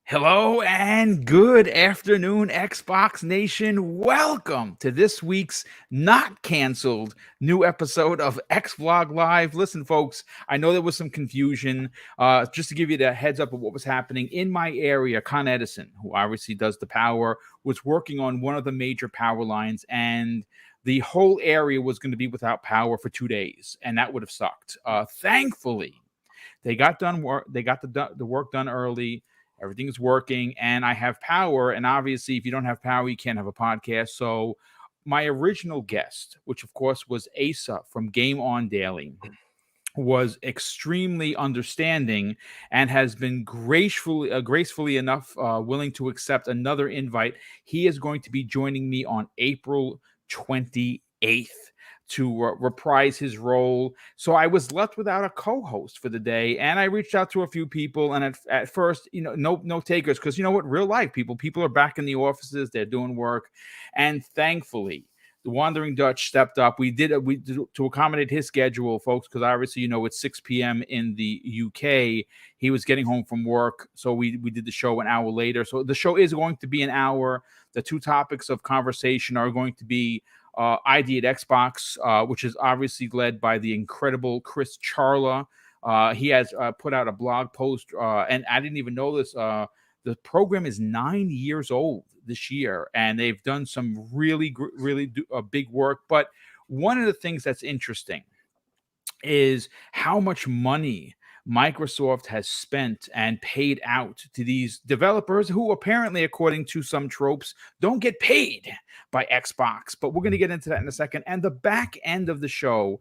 Hello and good afternoon, Xbox Nation. Welcome to this week's not canceled new episode of X Vlog Live. Listen, folks, I know there was some confusion. Just to give you the heads up of what was happening in my area, Con Edison, who obviously does the power, was working on one of the major power lines, and the whole area was going to be without power for 2 days, and that would have sucked. Thankfully, they got done work. They got the work done early. Everything's working, and I have power. And obviously, if you don't have power, you can't have a podcast. So, my original guest, which of course was Asa from Game On Daily, was extremely understanding and has been gracefully enough willing to accept another invite. He is going to be joining me on April 28th to reprise his role. So I was left without a co-host for the day, and I reached out to a few people, and at first, no takers, because you know what, real life people are back in the offices, they're doing work, and thankfully the Wandering Dutch stepped up. We did to accommodate his schedule, folks, because obviously, it's 6 p.m. in the UK. He was getting home from work, so we did the show an hour later. So the show is going to be an hour. The two topics of conversation are going to be ID at Xbox, which is obviously led by the incredible Chris Charla. He has put out a blog post, and I didn't even know this. The program is 9 years old this year, and they've done some really big work. But one of the things that's interesting is how much money Microsoft has spent and paid out to these developers who apparently, according to some tropes, don't get paid by Xbox. But we're going to get into that in a second. And the back end of the show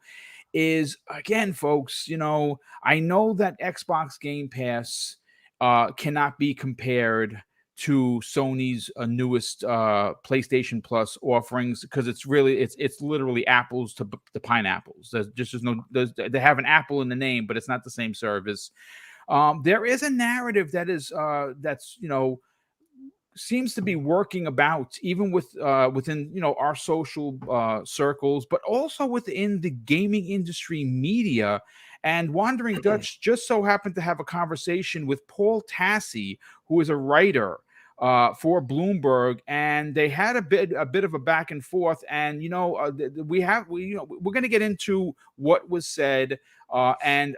is, again, folks, I know that Xbox Game Pass cannot be compared to Sony's newest PlayStation Plus offerings, because it's literally apples to pineapples. They have an apple in the name, but it's not the same service. There is a narrative that's seems to be working about, even within our social circles, but also within the gaming industry media. And Wandering Dutch just so happened to have a conversation with Paul Tassi, who is a writer for Bloomberg, and they had a bit of a back and forth. And we're going to get into what was said and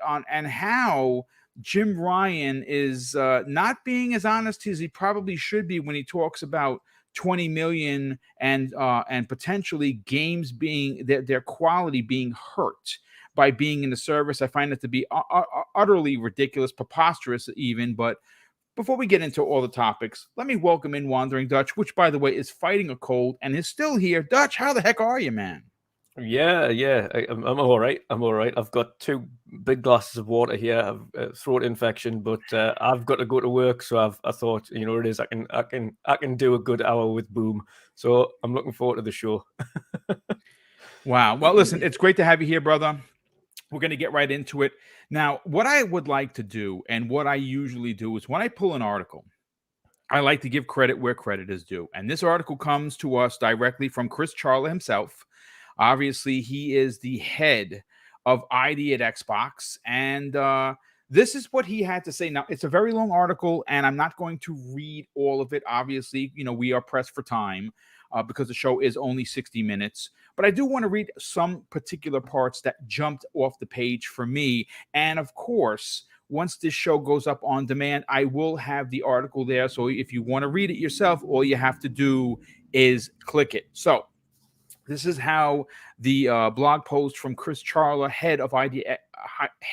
how Jim Ryan is not being as honest as he probably should be when he talks about 20 million and potentially games being their quality being hurt by being in the service. I find it to be utterly ridiculous, preposterous even. But before we get into all the topics, let me welcome in Wandering Dutch, which, by the way, is fighting a cold and is still here. Dutch, how the heck are you, man? Yeah, I'm all right. I'm all right. I've got two big glasses of water here. I've throat infection, but I've got to go to work, so I thought, it is. I can do a good hour with Boom. So I'm looking forward to the show. Wow. Well, listen, it's great to have you here, brother. We're going to get right into it. Now, what I would like to do, and what I usually do, is when I pull an article, I like to give credit where credit is due. And this article comes to us directly from Chris Charla himself. Obviously, he is the head of ID at Xbox. And this is what he had to say. Now, it's a very long article, and I'm not going to read all of it. Obviously, we are pressed for time because the show is only 60 minutes. But I do want to read some particular parts that jumped off the page for me. And of course, once this show goes up on demand, I will have the article there. So if you want to read it yourself, all you have to do is click it. So this is how the blog post from Chris Charla, head of ID at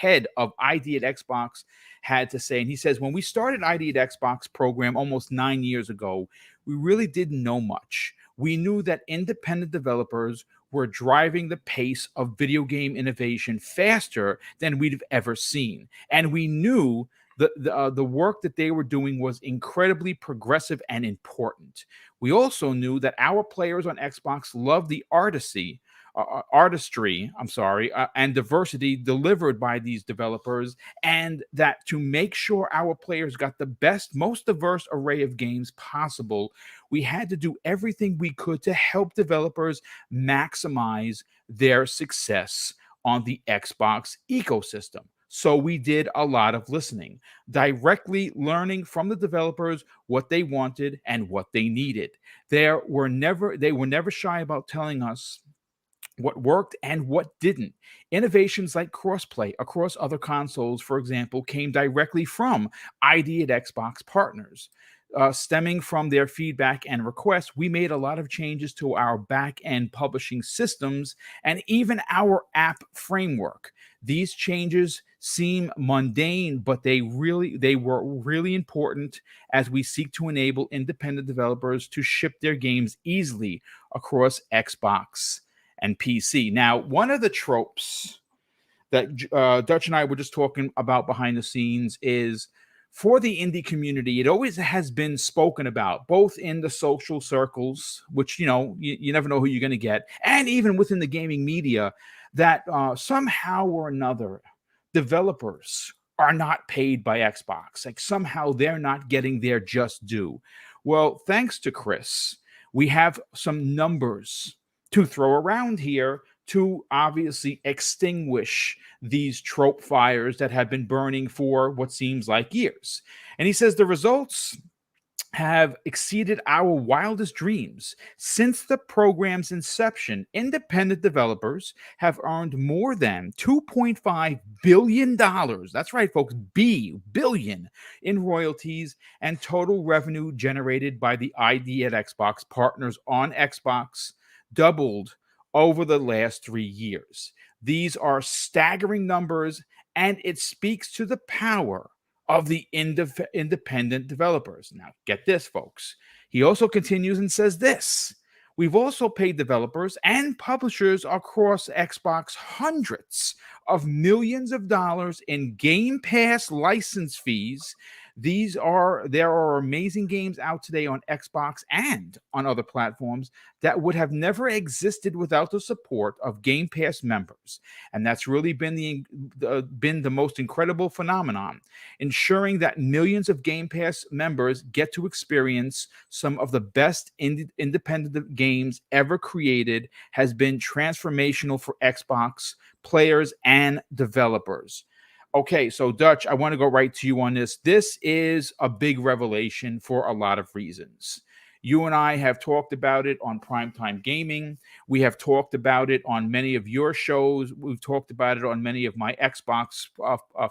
Xbox, had to say. And he says, when we started ID at Xbox program almost 9 years ago, we really didn't know much. We knew that independent developers were driving the pace of video game innovation faster than we'd have ever seen. And we knew the work that they were doing was incredibly progressive and important. We also knew that our players on Xbox loved the artistry, and diversity delivered by these developers, and that to make sure our players got the best, most diverse array of games possible, we had to do everything we could to help developers maximize their success on the Xbox ecosystem. So we did a lot of listening, directly learning from the developers what they wanted and what they needed. They were never shy about telling us what worked and what didn't. Innovations like crossplay across other consoles, for example, came directly from ID at Xbox partners. Stemming from their feedback and requests, we made a lot of changes to our back end publishing systems and even our app framework. These changes seem mundane, but they were really important as we seek to enable independent developers to ship their games easily across Xbox and PC. Now, one of the tropes that Dutch and I were just talking about behind the scenes is for the indie community, it always has been spoken about, both in the social circles, which, you never know who you're going to get, and even within the gaming media, that somehow or another, developers are not paid by Xbox. Like somehow they're not getting their just due. Well, thanks to Chris, we have some numbers to throw around here to obviously extinguish these trope fires that have been burning for what seems like years. And he says the results have exceeded our wildest dreams. Since the program's inception, independent developers have earned more than $2.5 billion. That's right, folks, billion in royalties and total revenue generated by the ID at Xbox partners on Xbox doubled over the last 3 years. These are staggering numbers, and it speaks to the power of the independent developers. Now, get this, folks. He also continues and says this. We've also paid developers and publishers across Xbox hundreds of millions of dollars in Game Pass license fees. There are amazing games out today on Xbox and on other platforms that would have never existed without the support of Game Pass members. And that's really been the most incredible phenomenon, ensuring that millions of Game Pass members get to experience some of the best independent games ever created has been transformational for Xbox players and developers. Okay, so Dutch, I want to go right to you on this. This is a big revelation for a lot of reasons. You and I have talked about it on Primetime Gaming. We have talked about it on many of your shows. We've talked about it on many of my Xbox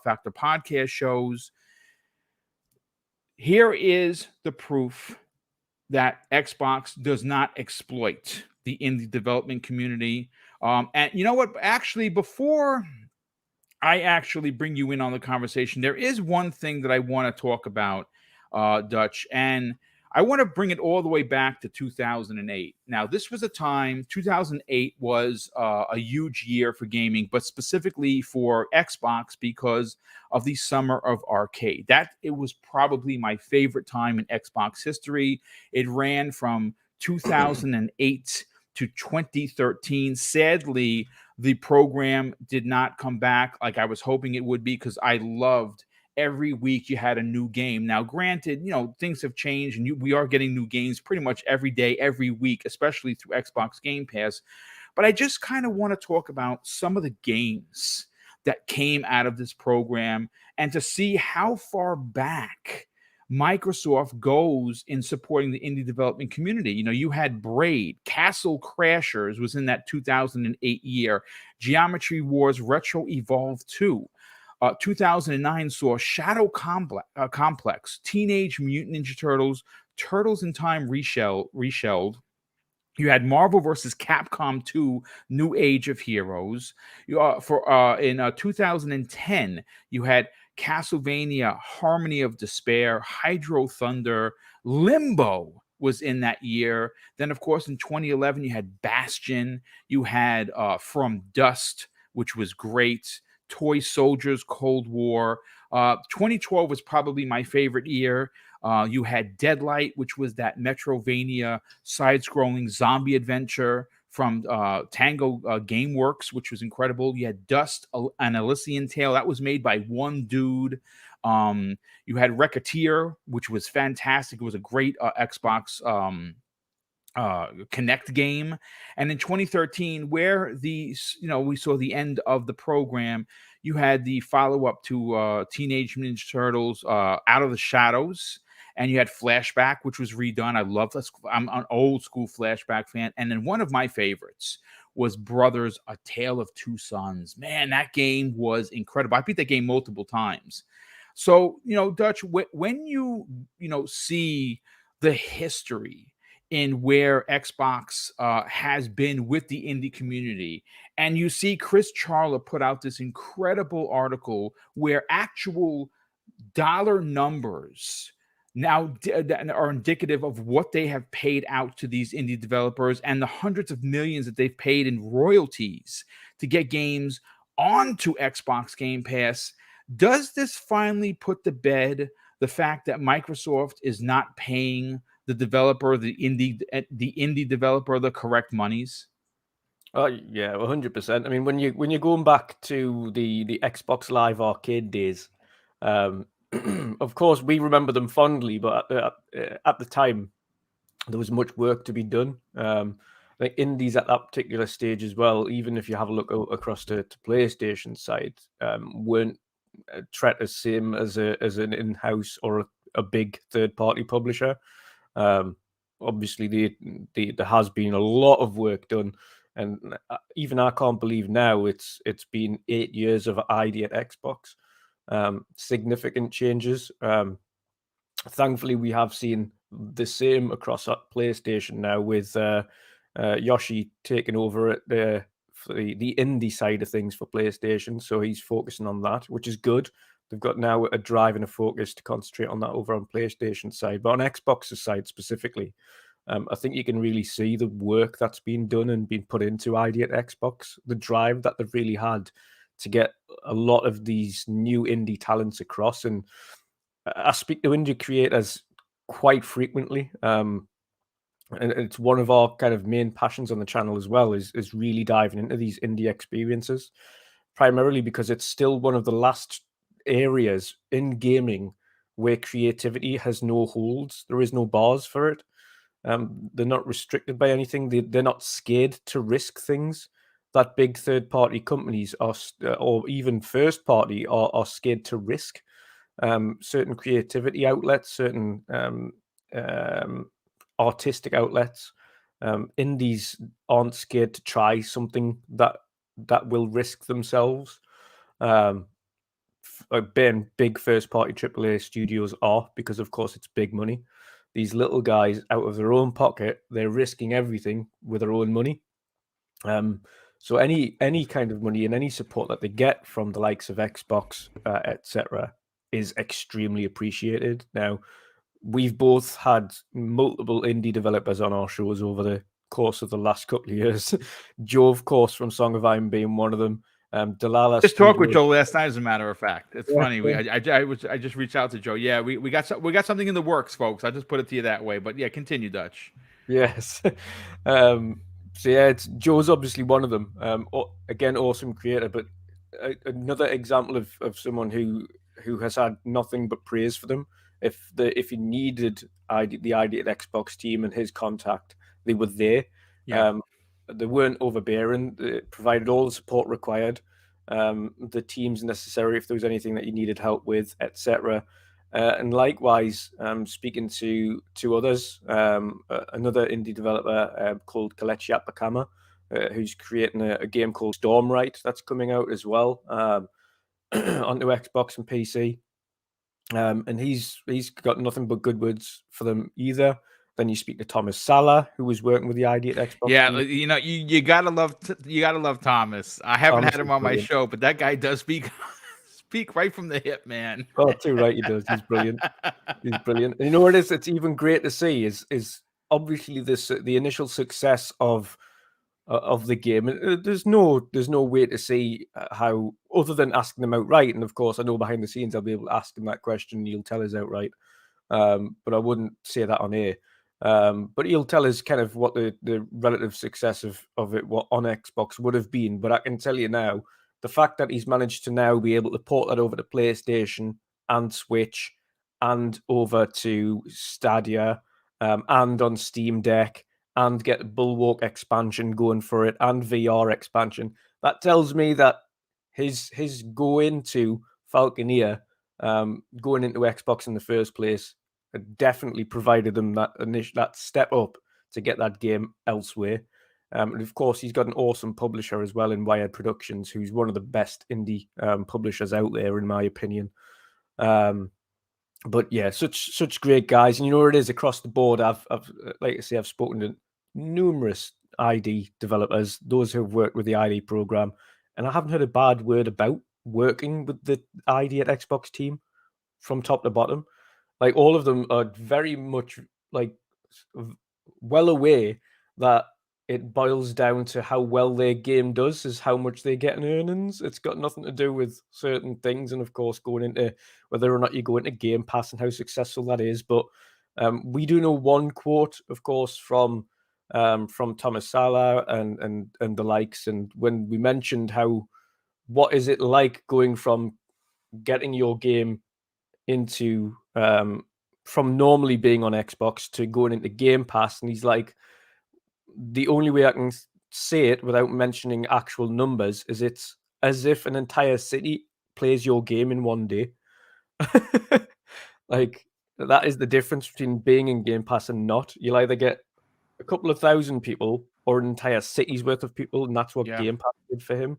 Factor podcast shows. Here is the proof that Xbox does not exploit the indie development community. And you know what? Actually, before I actually bring you in on the conversation, there is one thing that I want to talk about, Dutch, and I want to bring it all the way back to 2008. Now, this was a time, 2008 was a huge year for gaming, but specifically for Xbox because of the summer of arcade. It was probably my favorite time in Xbox history. It ran from 2008 to 2013. Sadly, the program did not come back like I was hoping it would be because I loved every week you had a new game. Now, granted, things have changed and we are getting new games pretty much every day, every week, especially through Xbox Game Pass. But I just kind of want to talk about some of the games that came out of this program and to see how far back Microsoft goes in supporting the indie development community. You had Braid, Castle Crashers was in that 2008 year, Geometry Wars Retro Evolve 2. 2009 saw Shadow Complex, Teenage Mutant Ninja Turtles, Turtles in Time reshelled. You had Marvel vs. Capcom 2, New Age of Heroes. In 2010, you had Castlevania, Harmony of Despair, Hydro Thunder, Limbo was in that year. Then, of course, in 2011, you had Bastion. You had From Dust, which was great. Toy Soldiers, Cold War. 2012 was probably my favorite year. You had Deadlight, which was that Metrovania side-scrolling zombie adventure from Tango Gameworks, which was incredible. You had Dust, an Elysian Tale. That was made by one dude. You had Racketeer, which was fantastic. It was a great Xbox Connect game. And in 2013, where we saw the end of the program, You had the follow up to Teenage Mutant Ninja Turtles, Out of the Shadows, and you had Flashback, which was redone. I love this. I'm an old school Flashback fan. And then one of my favorites was Brothers: A Tale of Two Sons. Man, that game was incredible. I beat that game multiple times. So, Dutch, when you see the history in where Xbox has been with the indie community, and you see Chris Charla put out this incredible article where actual dollar numbers now are indicative of what they have paid out to these indie developers and the hundreds of millions that they've paid in royalties to get games onto Xbox Game Pass. Does this finally put to bed the fact that Microsoft is not paying the developer, the indie developer, the correct monies? Oh yeah, 100%. I mean, when you're going back to the Xbox Live Arcade days, of course we remember them fondly, but at the time there was much work to be done. Like indies at that particular stage as well, even if you have a look across to PlayStation side, weren't treated the same as an in-house or a big third-party publisher. Obviously, there has been a lot of work done, and even I can't believe now it's been 8 years of ID at Xbox. Significant changes. Thankfully, we have seen the same across PlayStation now with Yoshi taking over at the indie side of things for PlayStation. So he's focusing on that, which is good. They've got now a drive and a focus to concentrate on that over on PlayStation side. But on Xbox's side specifically, I think you can really see the work that's been done and been put into ID at Xbox, the drive that they've really had to get a lot of these new indie talents across. And I speak to indie creators quite frequently. And it's one of our kind of main passions on the channel as well, is really diving into these indie experiences, primarily because it's still one of the last areas in gaming where creativity has no holds. There is no bars for it. They're not restricted by anything. They're not scared to risk things that big third-party companies are, or even first-party, are scared to risk. Certain creativity outlets, certain artistic outlets. Indies aren't scared to try something that will risk themselves. Big first-party AAA studios are, because of course it's big money. These little guys, out of their own pocket, they're risking everything with their own money. So any kind of money and any support that they get from the likes of Xbox, etc., is extremely appreciated. Now, we've both had multiple indie developers on our shows over the course of the last couple of years. Joe, of course, from Song of Iron being one of them. Delilah Just talked with Studios. Joe last night, as a matter of fact. It's funny. I just reached out to Joe. Yeah, we got something in the works, folks. I just put it to you that way. But yeah, continue, Dutch. Yes. So yeah, Joe's obviously one of them. Again, awesome creator, but another example of someone who has had nothing but praise for them. If you needed the ID at Xbox team and his contact, they were there. Yeah. They weren't overbearing. They provided all the support required. The teams necessary if there was anything that you needed help with, etc. And likewise, speaking to others, another indie developer called Kelechi Apakama, who's creating a game called Stormlight that's coming out as well onto Xbox and PC. And he's got nothing but good words for them either. Then you speak to Thomas Sala, who was working with the ID at Xbox. Yeah, you gotta love Thomas. I haven't had him on my show, but that guy does speak right from the hip, man. Oh, too right, he does. He's brilliant. He's brilliant. And you know what it is? It's even great to see is obviously the initial success of the game. There's no way to see how, other than asking them outright. And of course, I know behind the scenes I'll be able to ask him that question. And he'll tell us outright, but I wouldn't say that on air. But he'll tell us kind of what the relative success of it what on Xbox would have been. But I can tell you now, the fact that he's managed to now be able to port that over to PlayStation and Switch and over to Stadia and on Steam Deck and get Bulwark expansion going for it and VR expansion, that tells me that his go into Falconeer, going into Xbox in the first place, definitely provided him that step up to get that game elsewhere. And of course, he's got an awesome publisher as well in Wired Productions, who's one of the best indie publishers out there, in my opinion. But yeah, such great guys, and you know what it is across the board. I've like I say, I've spoken to numerous ID developers, those who've worked with the ID program, and I haven't heard a bad word about working with the ID at Xbox team from top to bottom. Like, all of them are very much like well aware that it boils down to how well their game does is how much they get in earnings. It's got nothing to do with certain things, and of course going into whether or not you go into Game Pass and how successful that is. But we do know one quote, of course, from Thomas Sala and the likes, and when we mentioned how, what is it like going from getting your game into from normally being on Xbox to going into Game Pass, and he's like, the only way I can say it without mentioning actual numbers is it's as if an entire city plays your game in one day. Like, that is the difference between being in Game Pass and not. You'll either get a couple of thousand people or an entire city's worth of people, and that's what Game Pass did for him.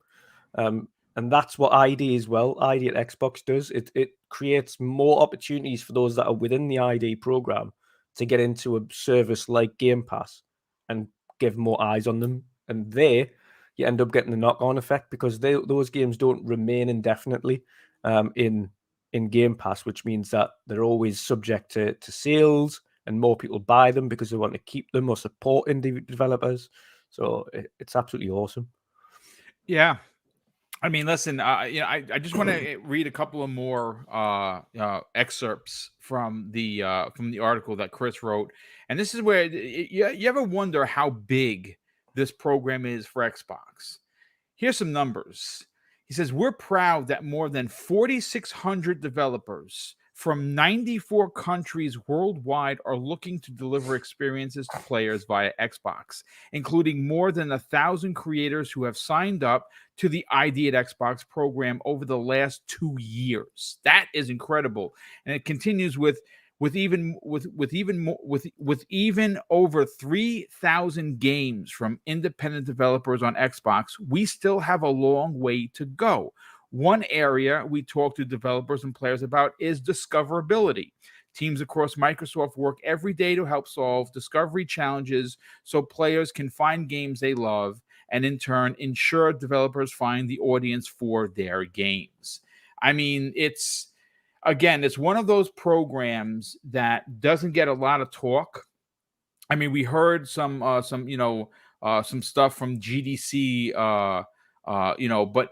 And that's what ID as well. ID at Xbox does. It creates more opportunities for those that are within the ID program to get into a service like Game Pass and give more eyes on them. And there, you end up getting the knock-on effect, because those games don't remain indefinitely in Game Pass, which means that they're always subject to sales, and more people buy them because they want to keep them or support indie developers. So it's absolutely awesome. Yeah. I mean, listen, I just want to read a couple of more excerpts from the article that Chris wrote, and this is where you ever wonder how big this program is for Xbox. Here's some numbers. He says, we're proud that more than 4,600 developers from 94 countries worldwide are looking to deliver experiences to players via Xbox, including more than 1,000 creators who have signed up to the ID at Xbox program over the last 2 years. That is incredible. And it continues with even over 3,000 games from independent developers on Xbox, we still have a long way to go. One area we talk to developers and players about is discoverability. Teams across Microsoft work every day to help solve discovery challenges so players can find games they love, and in turn ensure developers find the audience for their games. I mean, it's one of those programs that doesn't get a lot of talk. I mean, we heard some stuff from GDC, but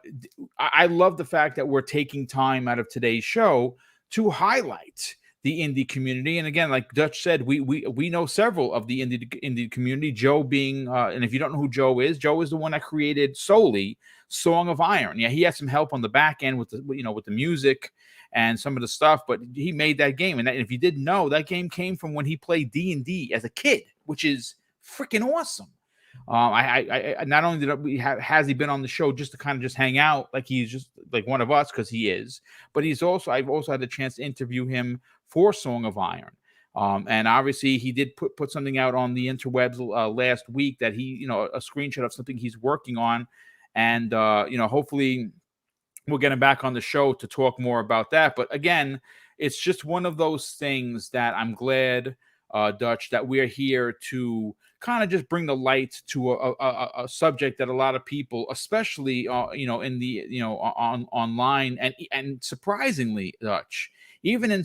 I love the fact that we're taking time out of today's show to highlight the indie community. And again, like Dutch said, we know several of the indie community. Joe being, and if you don't know who Joe is the one that created solely Song of Iron. Yeah, he had some help on the back end with the music and some of the stuff, but he made that game. And if you didn't know, that game came from when he played D&D as a kid, which is freaking awesome. I not only has he been on the show just to kind of just hang out, like he's just like one of us, because he is, but I've also had the chance to interview him for Song of Iron. And obviously he did put something out on the interwebs last week that he, a screenshot of something he's working on. And, hopefully we'll get him back on the show to talk more about that. But again, it's just one of those things that I'm glad, Dutch, that we're here to kind of just bring the light to a subject that a lot of people, especially in the online and surprisingly, Dutch, even in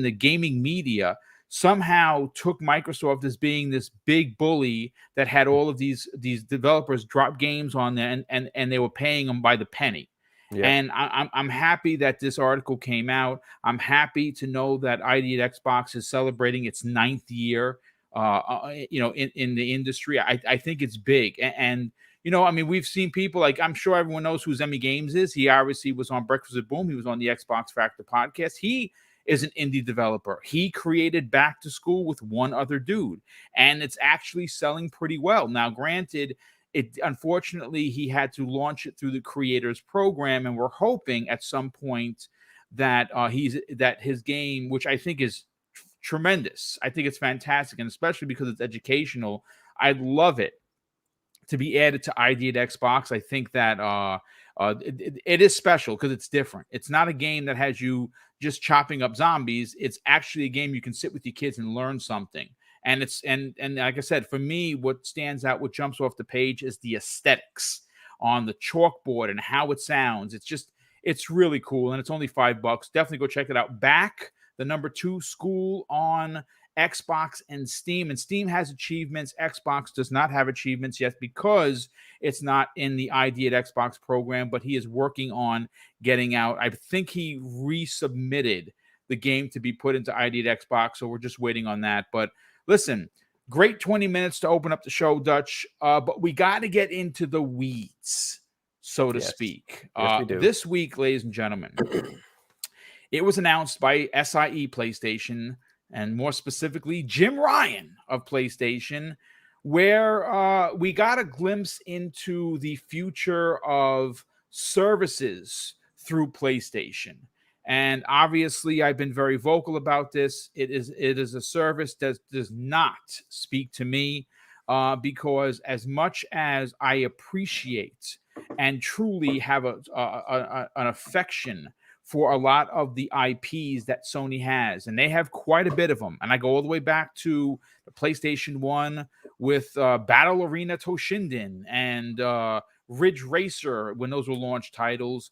the gaming media, somehow took Microsoft as being this big bully that had all of these developers drop games on there, and they were paying them by the penny. Yeah. And I'm happy that this article came out. I'm happy to know that ID at Xbox is celebrating its 9th year, in the industry. I think it's big. And I mean, we've seen people like, I'm sure everyone knows who Zemi Games is. He obviously was on Breakfast with Boom. He was on the Xbox Factor podcast. He is an indie developer. He created Back to School with one other dude, and it's actually selling pretty well. Now, granted, It unfortunately he had to launch it through the creators program, and we're hoping at some point that his game, which I think is tremendous, I think it's fantastic, and especially because it's educational, I'd love it to be added to ID at Xbox. I think that it is special because it's different. It's not a game that has you just chopping up zombies. It's actually a game you can sit with your kids and learn something. And it's and like I said, for me, what stands out, what jumps off the page, is the aesthetics on the chalkboard and how it sounds. It's really cool, and it's only $5. Definitely go check it out. Back the number 2 school on Xbox and Steam. And Steam has achievements. Xbox does not have achievements yet because it's not in the ID at Xbox program, but he is working on getting out. I think he resubmitted the game to be put into ID at Xbox, so we're just waiting on that. But listen, great 20 minutes to open up the show, Dutch, but we got to get into the weeds, so to speak. Yes, we do. This week, ladies and gentlemen, it was announced by SIE PlayStation, and more specifically, Jim Ryan of PlayStation, where we got a glimpse into the future of services through PlayStation. And obviously, I've been very vocal about this. It is a service that does not speak to me because as much as I appreciate and truly have an affection for a lot of the IPs that Sony has, and they have quite a bit of them. And I go all the way back to the PlayStation 1 with Battle Arena Toshinden and Ridge Racer when those were launch titles.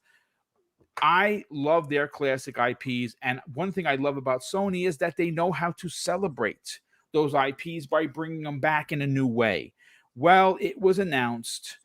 I love their classic IPs, and one thing I love about Sony is that they know how to celebrate those IPs by bringing them back in a new way. Well, it was announced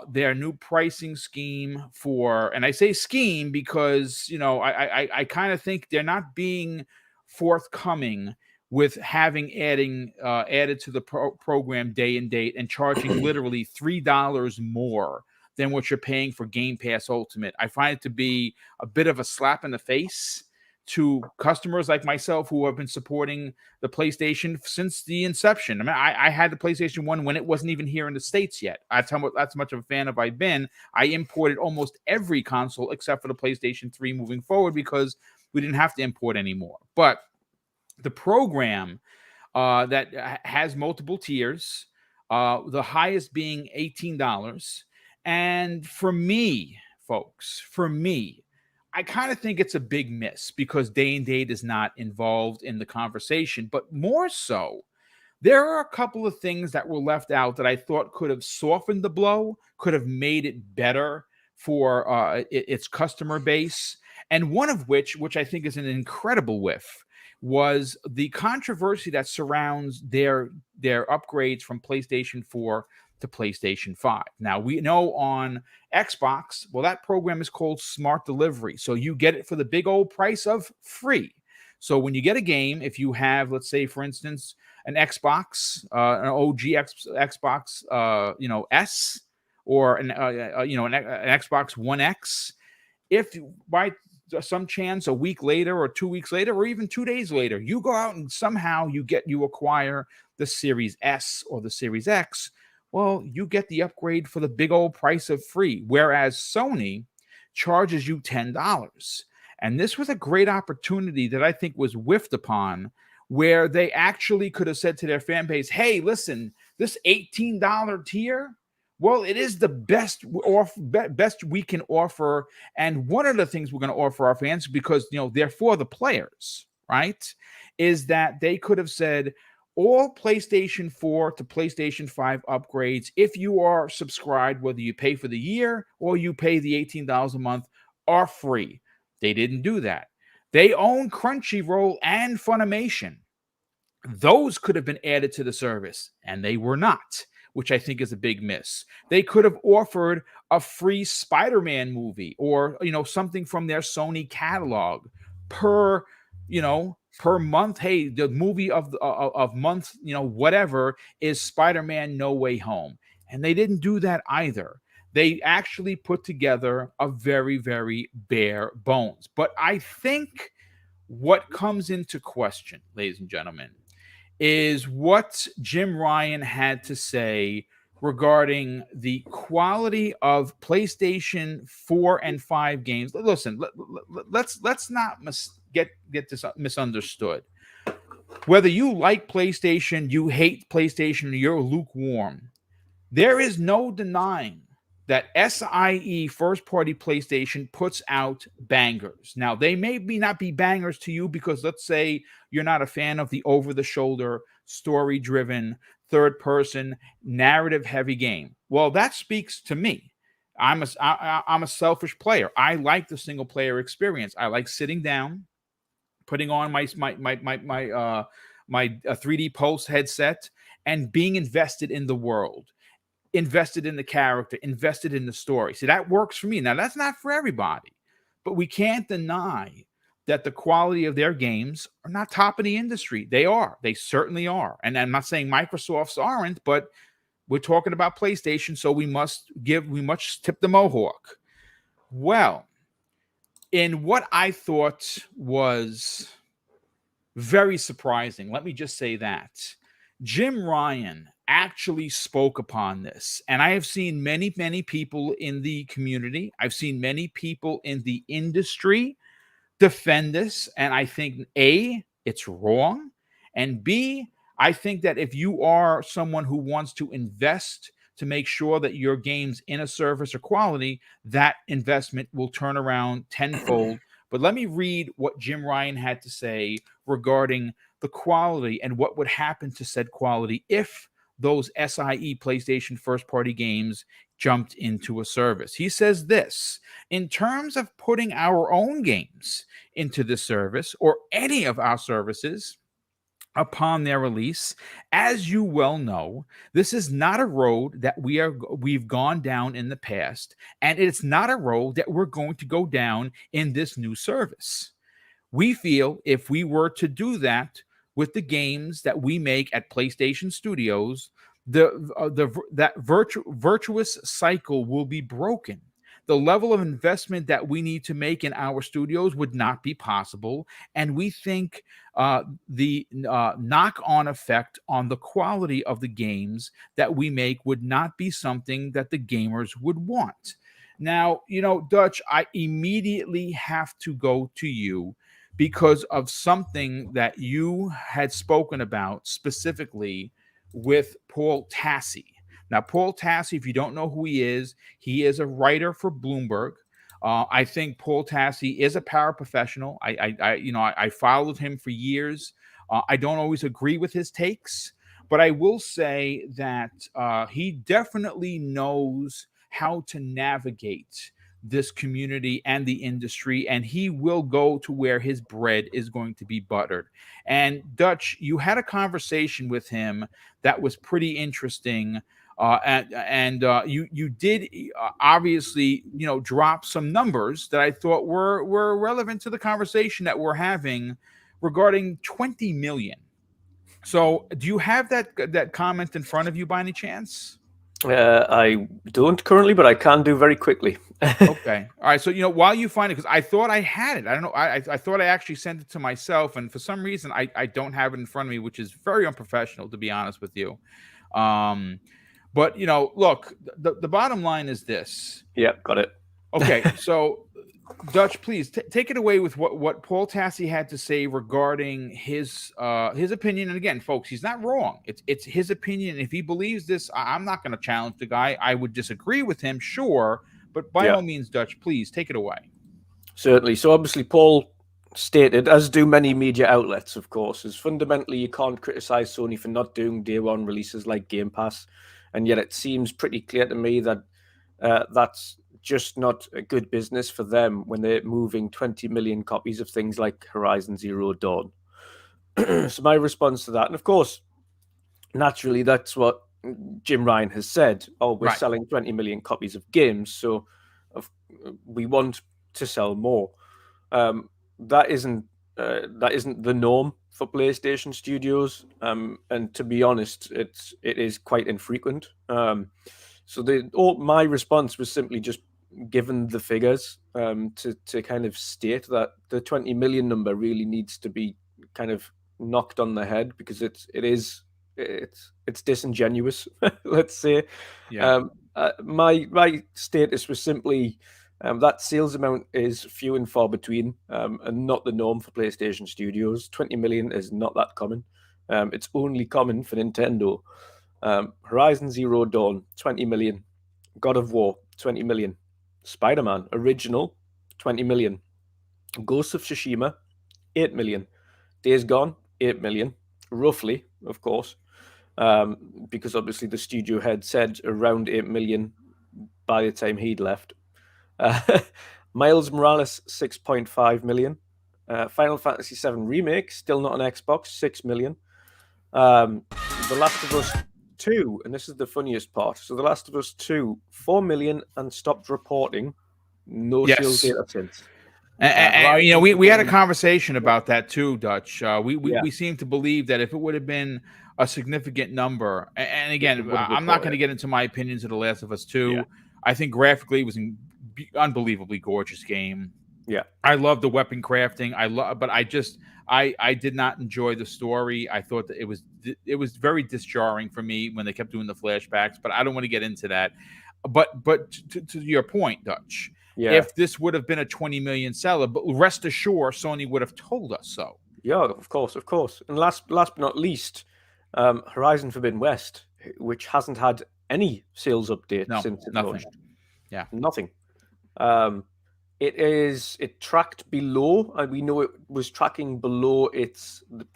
their new pricing scheme for, and I say scheme because, you know, I kind of think they're not being forthcoming with added to the program day and date and charging literally $3 more than what you're paying for Game Pass Ultimate. I find it to be a bit of a slap in the face to customers like myself who have been supporting the PlayStation since the inception. I mean, I had the PlayStation 1 when it wasn't even here in the States yet. That's much of a fan of I've been. I imported almost every console except for the PlayStation 3 moving forward because we didn't have to import anymore. But the program that has multiple tiers, the highest being $18. And for me, folks, I kind of think it's a big miss because day and date is not involved in the conversation. But more so, there are a couple of things that were left out that I thought could have softened the blow, could have made it better for its customer base. And one of which I think is an incredible whiff, was the controversy that surrounds their upgrades from PlayStation 4 to PlayStation 5. Now, we know on Xbox, well, that program is called Smart Delivery. So you get it for the big old price of free. So when you get a game, if you have, let's say, for instance, an Xbox, an OG Xbox, S, or an Xbox One X, if by some chance a week later or 2 weeks later or even 2 days later, you go out and somehow you acquire the Series S or the Series X, well, you get the upgrade for the big old price of free, whereas Sony charges you $10. And this was a great opportunity that I think was whiffed upon, where they actually could have said to their fan base, hey, listen, this $18 tier, well, it is the best we can offer. And one of the things we're going to offer our fans, because, they're for the players, right, is that they could have said, all PlayStation 4 to PlayStation 5 upgrades, if you are subscribed, whether you pay for the year or you pay the $18 a month, are free. They didn't do that. They own Crunchyroll and Funimation. Those could have been added to the service, and they were not, which I think is a big miss. They could have offered a free Spider-Man movie or, something from their Sony catalog per month. Hey, the movie of month, whatever, is Spider-Man No Way Home. And they didn't do that either. They actually put together a very, very bare bones. But I think what comes into question, ladies and gentlemen, is what Jim Ryan had to say regarding the quality of PlayStation 4 and 5 games. Listen, let's not get this misunderstood. Whether you like PlayStation, you hate PlayStation, or you're lukewarm, there is no denying that SIE first party PlayStation puts out bangers. Now, they may not be bangers to you because let's say you're not a fan of the over the shoulder, story driven, third person, narrative heavy game. Well, that speaks to me. I'm a selfish player. I like the single player experience. I like sitting down, putting on my 3D Pulse headset and being invested in the world, invested in the character, invested in the story. See, that works for me. Now, that's not for everybody, but we can't deny that the quality of their games are not top of the industry. They are. They certainly are. And I'm not saying Microsoft's aren't, but we're talking about PlayStation, so we must tip the mohawk. Well, in what I thought was very surprising, let me just say that Jim Ryan actually spoke upon this. And I have seen many, many people in the community, I've seen many people in the industry defend this. And I think A, it's wrong. And B, I think that if you are someone who wants to invest to make sure that your game's in a service or quality, that investment will turn around tenfold. But let me read what Jim Ryan had to say regarding the quality and what would happen to said quality if those SIE PlayStation first party games jumped into a service. He says this: in terms of putting our own games into the service or any of our services upon their release, as you well know, this is not a road that we've gone down in the past, and it's not a road that we're going to go down in this new service. We feel if we were to do that with the games that we make at PlayStation Studios, that virtuous cycle will be broken. The level of investment that we need to make in our studios would not be possible, and we think the knock-on effect on the quality of the games that we make would not be something that the gamers would want. Now, Dutch, I immediately have to go to you because of something that you had spoken about specifically with Paul Tassi. Now, Paul Tassi, if you don't know who he is a writer for Bloomberg. I think Paul Tassi is a paraprofessional. I followed him for years. I don't always agree with his takes, but I will say that he definitely knows how to navigate this community and the industry, and he will go to where his bread is going to be buttered. And Dutch, you had a conversation with him that was pretty interesting. You did obviously drop some numbers that I thought were relevant to the conversation that we're having regarding 20 million. So do you have that comment in front of you by any chance? I don't currently, but I can do very quickly. Okay. All right. So, while you find it, because I thought I had it. I don't know. I thought I actually sent it to myself. And for some reason, I don't have it in front of me, which is very unprofessional, to be honest with you. But, look, the bottom line is this. Yeah, got it. Okay. So, Dutch, please take it away with what Paul Tassi had to say regarding his opinion. And again, folks, he's not wrong. It's his opinion. If he believes this, I'm not going to challenge the guy. I would disagree with him, sure, but by all means, Dutch, please take it away. Certainly. So obviously, Paul stated, as do many media outlets, of course, is fundamentally you can't criticize Sony for not doing day one releases like Game Pass, and yet it seems pretty clear to me that that's just not a good business for them when they're moving 20 million copies of things like Horizon Zero Dawn. So my response to that, and of course, naturally, that's what Jim Ryan has said. Oh, we're selling 20 million copies of games, so we want to sell more. That isn't the norm for PlayStation Studios, and to be honest, it is quite infrequent. So my response was simply just given the figures to kind of state that the 20 million number really needs to be kind of knocked on the head, because it is it's disingenuous. Let's say. Yeah. My status was simply that sales amount is few and far between, and not the norm for PlayStation Studios. 20 million is not that common. It's only common for Nintendo. Horizon Zero Dawn, 20 million. God of War, 20 million. Spider Man Original, 20 million. Ghost of Tsushima, 8 million. Days Gone, 8 million. Roughly, of course, because obviously the studio head said around 8 million by the time he'd left. Uh, Miles Morales, 6.5 million. Final Fantasy VII Remake, still not on Xbox, 6 million. The Last of Us 2, and this is the funniest part. So, The Last of Us 2, 4 million and stopped reporting. No sales Yes. data since. And, you know, Horizon we had a Forbidden- conversation about that too, Dutch. yeah, We seem to believe that if it would have been a significant number, and they again, would have I'm not going reported to it. get into my opinions of The Last of Us Yeah, 2. I think graphically it was an unbelievably gorgeous game. yeah. I love the weapon crafting. But I did not enjoy the story. I thought that it was very disjarring for me when they kept doing the flashbacks. But I don't want to get into that. But to your point, Dutch, Yeah, if this would have been a 20 million seller, but rest assured, Sony would have told us so. yeah, of course, of course. And last but not least, Horizon Forbidden West, which hasn't had any sales update No, since it nothing. launched. Yeah. Nothing. Um, it tracked below, and we know it was tracking below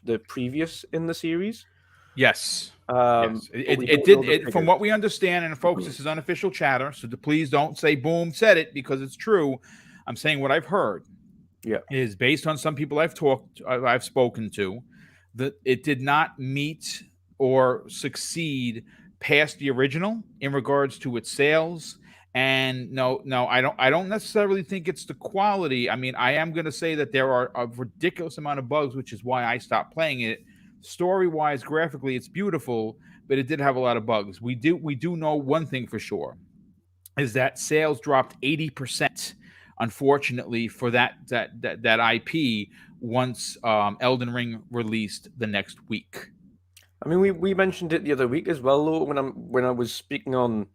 the previous in the series. Yes. Yes, But we it don't know the did. From figures. what we understand, and folks, this is unofficial chatter, so please don't say "boom said it" because it's true. I'm saying what I've heard Yeah. is based on some people I've spoken to, that it did not meet or succeed past the original in regards to its sales. And no, I don't necessarily think it's the quality. I mean, I am going to say that there are a ridiculous amount of bugs, which is why I stopped playing it. Story wise, graphically, it's beautiful, but it did have a lot of bugs. We do know one thing for sure is that sales dropped 80%, unfortunately, for that IP once Elden Ring released the next week. I mean, we mentioned it the other week as well, though, when I was speaking on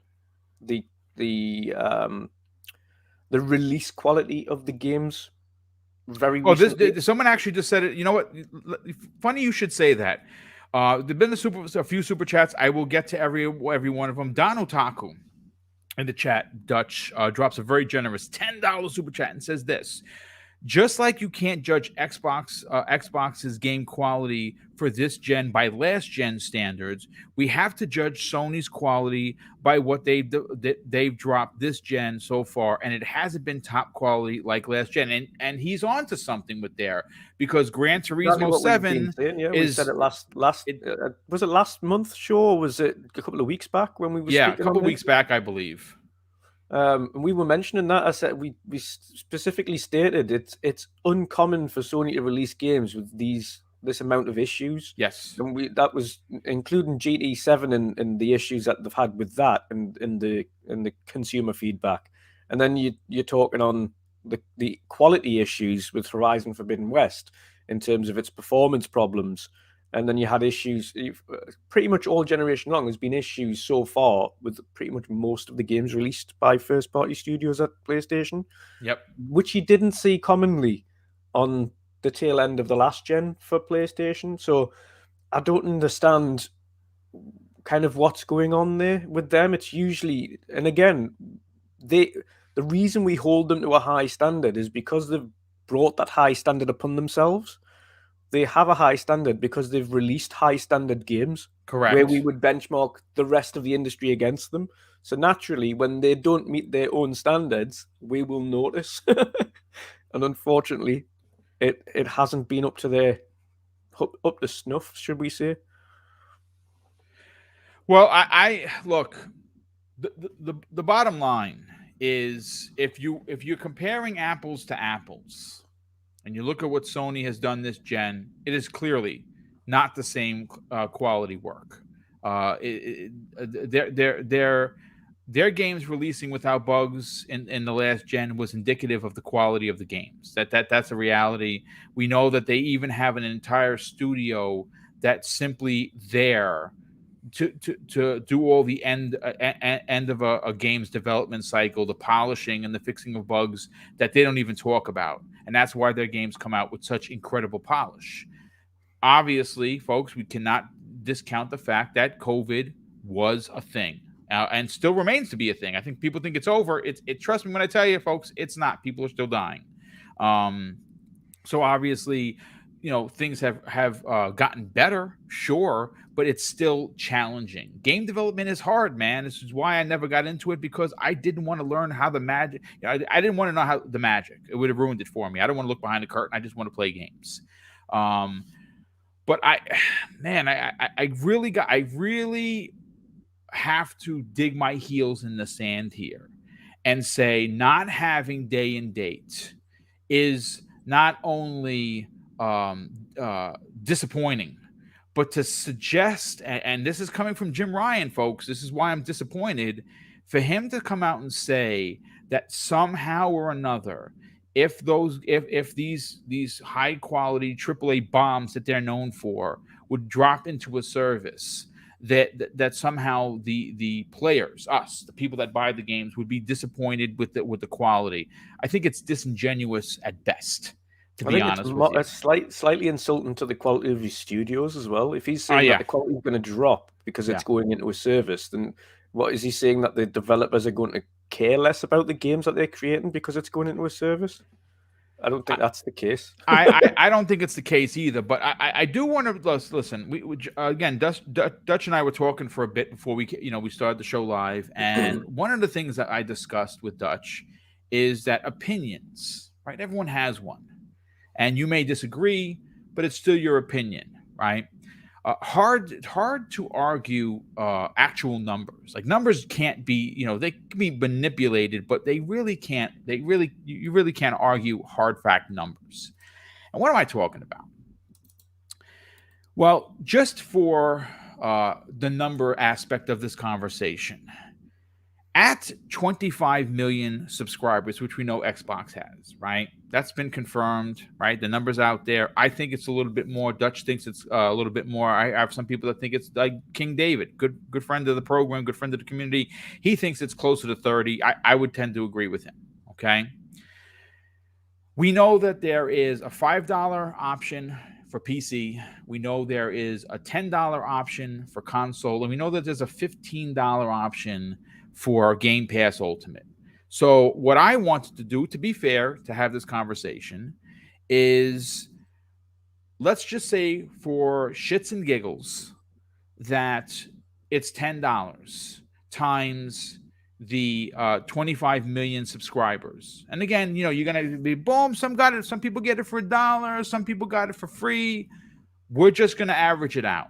the the um the release quality of the games very Oh, recently. someone actually just said it. You know what? Funny you should say that. There've been a few super chats. I will get to every one of them. Don Otaku in the chat, Dutch, drops a very generous $10 super chat and says this: just like you can't judge Xbox's game quality for this gen by last gen standards, we have to judge Sony's quality by what they've dropped this gen so far, and it hasn't been top quality like last gen. And he's on to something with there, because Gran Exactly Turismo what we've been 7 saying. Yeah, we said is it last. it, Was it last month? Sure. Was it a couple of weeks back when we were yeah, a speaking couple on this? weeks back, I believe. And we were mentioning that. I said we specifically stated it's uncommon for Sony to release games with this amount of issues. Yes. And that was including GT7 and the issues that they've had with that and the consumer feedback. And then you're talking on the quality issues with Horizon Forbidden West in terms of its performance problems. And then you had issues pretty much all generation long. There's been issues so far with pretty much most of the games released by first party studios at PlayStation. Yep. Which you didn't see commonly on the tail end of the last gen for PlayStation. So I don't understand kind of what's going on there with them. It's usually, and again, the reason we hold them to a high standard is because they've brought that high standard upon themselves. They have a high standard because they've released high standard games. Correct. Where we would benchmark the rest of the industry against them. So naturally, when they don't meet their own standards, we will notice. And unfortunately, it hasn't been up to snuff, should we say? Well, I look. The bottom line is, if you're comparing apples to apples, and you look at what Sony has done this gen, it is clearly not the same quality work. Their games releasing without bugs in the last gen was indicative of the quality of the games. That's a reality. We know that they even have an entire studio that's simply there to do all the end of a game's development cycle, the polishing and the fixing of bugs that they don't even talk about, and that's why their games come out with such incredible polish. Obviously, folks, we cannot discount the fact that COVID was a thing. And still remains to be a thing. I think people think it's over. Trust me when I tell you, folks, it's not. People are still dying. So obviously, things have gotten better, sure, but it's still challenging. Game development is hard, man. This is why I never got into it, because I didn't want to learn how the magic. I didn't want to know how the magic. It would have ruined it for me. I don't want to look behind the curtain. I just want to play games. But I really have to dig my heels in the sand here and say not having day and date is not only disappointing, but to suggest, and this is coming from Jim Ryan, folks, this is why I'm disappointed, for him to come out and say that somehow or another, if these high quality AAA bombs that they're known for would drop into a service, that somehow the players, us, the people that buy the games, would be disappointed with the quality. I think it's disingenuous at best, to be honest with you. It's slightly insulting to the quality of his studios as well. If he's saying that the quality is going to drop because it's going into a service, then what is he saying, that the developers are going to care less about the games that they're creating because it's going into a service? I don't think that's the case. I don't think it's the case either. But I do want to listen. We again, Dutch and I were talking for a bit before we started the show live, and one of the things that I discussed with Dutch is that opinions, right? Everyone has one, and you may disagree, but it's still your opinion, right? Hard to argue actual numbers. Like, numbers can't be, they can be manipulated, but you really can't argue hard fact numbers. And what am I talking about? Well, just for the number aspect of this conversation, at 25 million subscribers, which we know Xbox has, right? That's been confirmed, right? The number's out there. I think it's a little bit more. Dutch thinks it's a little bit more. I have some people that think it's like King David, good friend of the program, good friend of the community. He thinks it's closer to 30. I would tend to agree with him, okay? We know that there is a $5 option for PC. We know there is a $10 option for console. And we know that there's a $15 option for Game Pass Ultimate. So what I wanted to do, to be fair, to have this conversation, is let's just say for shits and giggles that it's $10 times the 25 million subscribers. And again, you're going to be boom. Some people get it for $1. Some people got it for free. We're just going to average it out.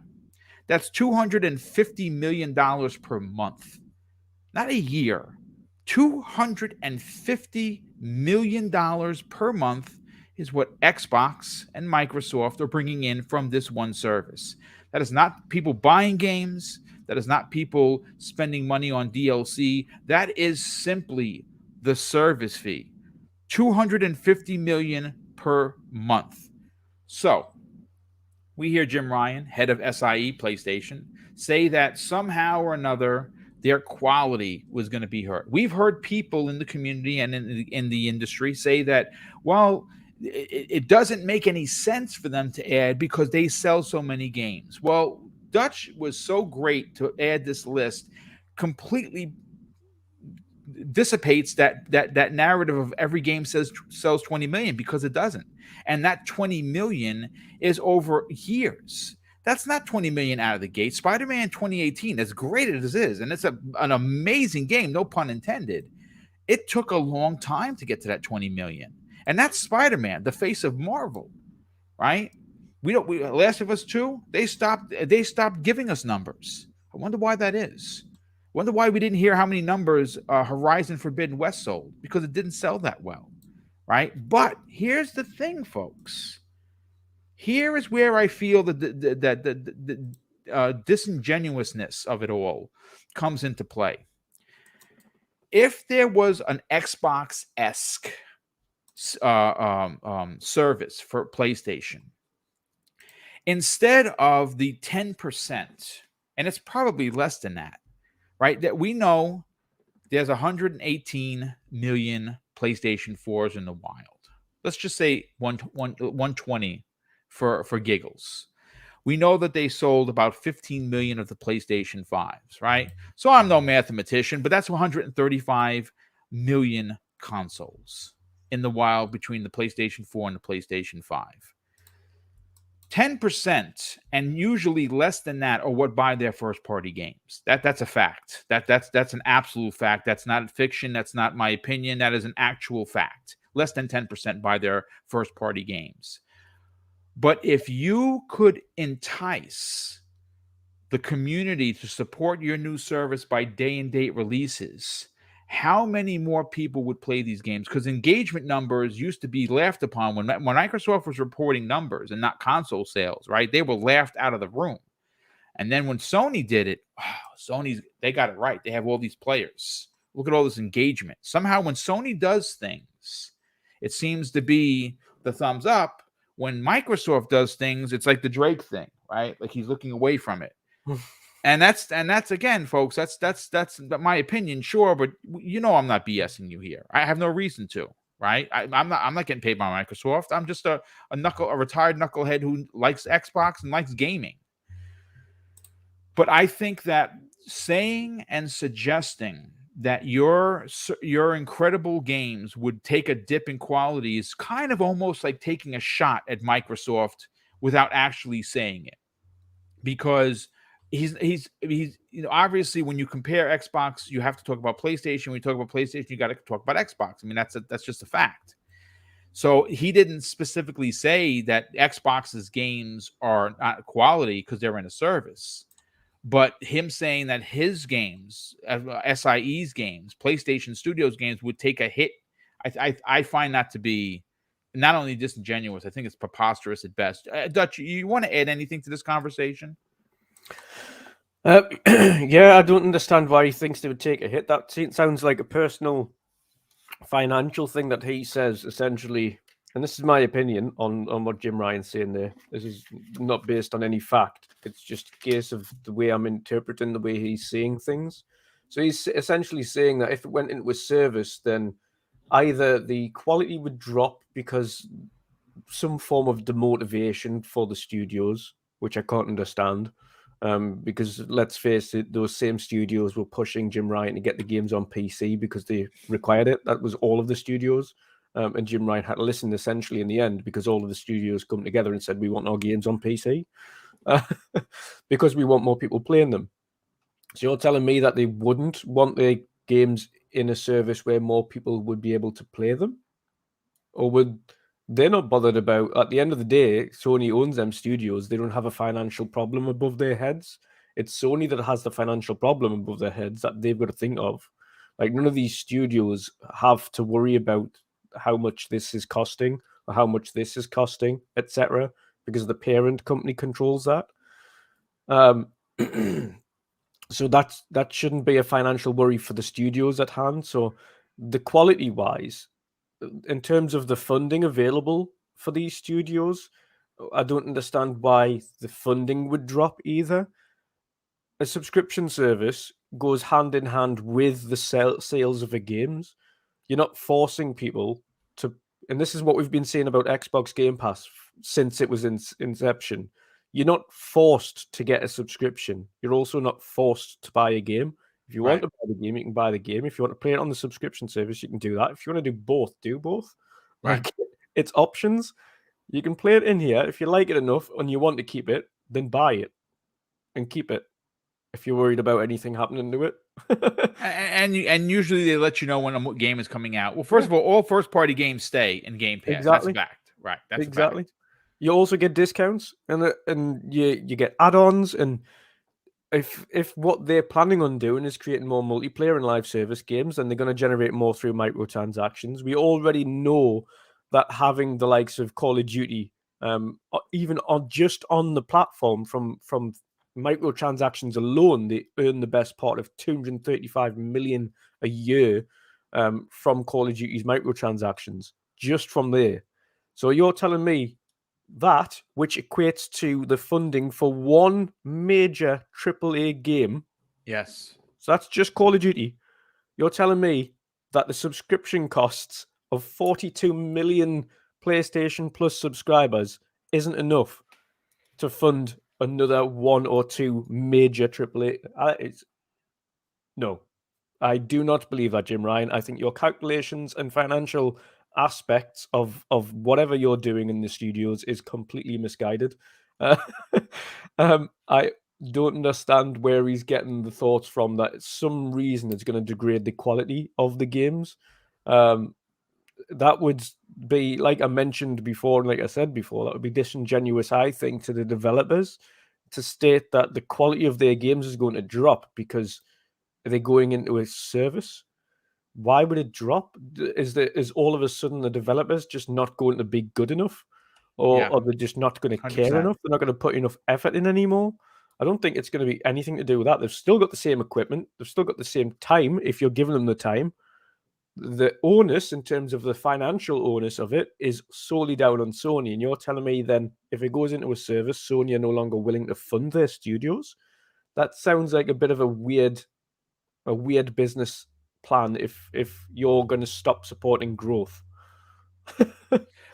That's $250 million per month. Not a year, $250 million per month is what Xbox and Microsoft are bringing in from this one service. That is not people buying games. That is not people spending money on DLC. That is simply the service fee. $250 million per month. So we hear Jim Ryan, head of SIE PlayStation, say that somehow or another their quality was going to be hurt. We've heard people in the community and in the industry say that, well, it doesn't make any sense for them to add because they sell so many games. Well, Dutch was so great to add this list, completely dissipates that narrative of every game sells 20 million, because it doesn't. And that 20 million is over years. That's not 20 million out of the gate. Spider-Man 2018, as great as it is, and it's an amazing game, no pun intended, it took a long time to get to that 20 million. And that's Spider-Man, the face of Marvel, right? Last of Us 2, they stopped giving us numbers. I wonder why that is. I wonder why we didn't hear how many numbers Horizon Forbidden West sold, because it didn't sell that well, right? But here's the thing, folks. Here is where I feel that the disingenuousness of it all comes into play. If there was an Xbox-esque service for PlayStation, instead of the 10%, and it's probably less than that, right? That we know there's 118 million PlayStation 4s in the wild. Let's just say 120 for giggles. We know that they sold about 15 million of the PlayStation 5s, right? So I'm no mathematician, but that's 135 million consoles in the wild between the PlayStation 4 and the PlayStation 5. 10% and usually less than that are what buy their first party games. That's a fact. That's an absolute fact. That's not fiction. That's not my opinion. That is an actual fact. Less than 10% buy their first party games. But if you could entice the community to support your new service by day and date releases, how many more people would play these games? Because engagement numbers used to be laughed upon when Microsoft was reporting numbers and not console sales, right? They were laughed out of the room. And then when Sony did it, they got it right. They have all these players. Look at all this engagement. Somehow when Sony does things, it seems to be the thumbs up. When Microsoft does things, it's like the Drake thing, right? Like he's looking away from it. And that's again, folks. That's my opinion, sure, but I'm not BSing you here. I have no reason to, right? I'm not getting paid by Microsoft. I'm just a retired knucklehead who likes Xbox and likes gaming. But I think that saying and suggesting that your incredible games would take a dip in quality is kind of almost like taking a shot at Microsoft without actually saying it, because he's obviously when you compare Xbox, you have to talk about PlayStation. When you talk about PlayStation, you got to talk about Xbox. I mean, that's just a fact. So he didn't specifically say that Xbox's games are not quality because they're in a service, but him saying that his games, SIE's games, PlayStation Studios games would take a hit. I find that to be not only disingenuous, I think it's preposterous at best. Dutch, you want to add anything to this conversation? Yeah, I don't understand why he thinks they would take a hit. That sounds like a personal financial thing that he says, essentially. And this is my opinion on what Jim Ryan's saying there. This is not based on any fact. It's just a case of the way I'm interpreting the way he's saying things. So he's essentially saying that if it went into a service, then either the quality would drop because some form of demotivation for the studios, which I can't understand. Because let's face it, those same studios were pushing Jim Ryan to get the games on PC because they required it. That was all of the studios. And Jim Ryan had to listen essentially in the end because all of the studios come together and said, we want our games on PC because we want more people playing them. So you're telling me that they wouldn't want their games in a service where more people would be able to play them? Or would they're not bothered about, at the end of the day, Sony owns them studios. They don't have a financial problem above their heads. It's Sony that has the financial problem above their heads that they've got to think of. Like, none of these studios have to worry about how much this is costing or how much this is costing, etc., because the parent company controls that. So that shouldn't be a financial worry for the studios at hand. So the quality-wise, in terms of the funding available for these studios, I don't understand why the funding would drop either. A subscription service goes hand in hand with the sales of the games. You're not forcing people to, and this is what we've been saying about Xbox Game Pass since it was in inception. You're not forced to get a subscription. You're also not forced to buy a game. If you want to buy the game, you can buy the game. If you want to play it on the subscription service, you can do that. If you want to do both. Right. Like, it's options. You can play it in here. If you like it enough and you want to keep it, then buy it and keep it. If you're worried about anything happening to it. and usually they let you know when a game is coming out. Well, first of all first-party games stay in Game Pass. Exactly. That's a fact. Right. That's exactly. A fact. You also get discounts and you get add-ons, and if what they're planning on doing is creating more multiplayer and live service games, then they're going to generate more through microtransactions. We already know that having the likes of Call of Duty, even just on the platform from microtransactions alone, they earn the best part of 235 million a year from Call of Duty's microtransactions, just from there. So you're telling me that, which equates to the funding for one major AAA game. Yes. So that's just Call of Duty. You're telling me that the subscription costs of 42 million PlayStation Plus subscribers isn't enough to fund another one or two major AAA? No, I do not believe that, Jim Ryan. I think your calculations and financial aspects of whatever you're doing in the studios is completely misguided. Uh, I don't understand where he's getting the thoughts from that some reason it's going to degrade the quality of the games. That would be, like I mentioned before, and like I said before, that would be disingenuous, I think, to the developers to state that the quality of their games is going to drop because they're going into a service. Why would it drop? Is all of a sudden the developers just not going to be good enough, Yeah. or they're just not going to care 100%. enough? They're not going to put enough effort in anymore. I don't think it's going to be anything to do with that. They've still got the same equipment. They've still got the same time if you're giving them the time. The onus, in terms of the financial onus of it, is solely down on Sony. And you're telling me then if it goes into a service, Sony are no longer willing to fund their studios? That sounds like a bit of a weird business plan if you're going to stop supporting growth.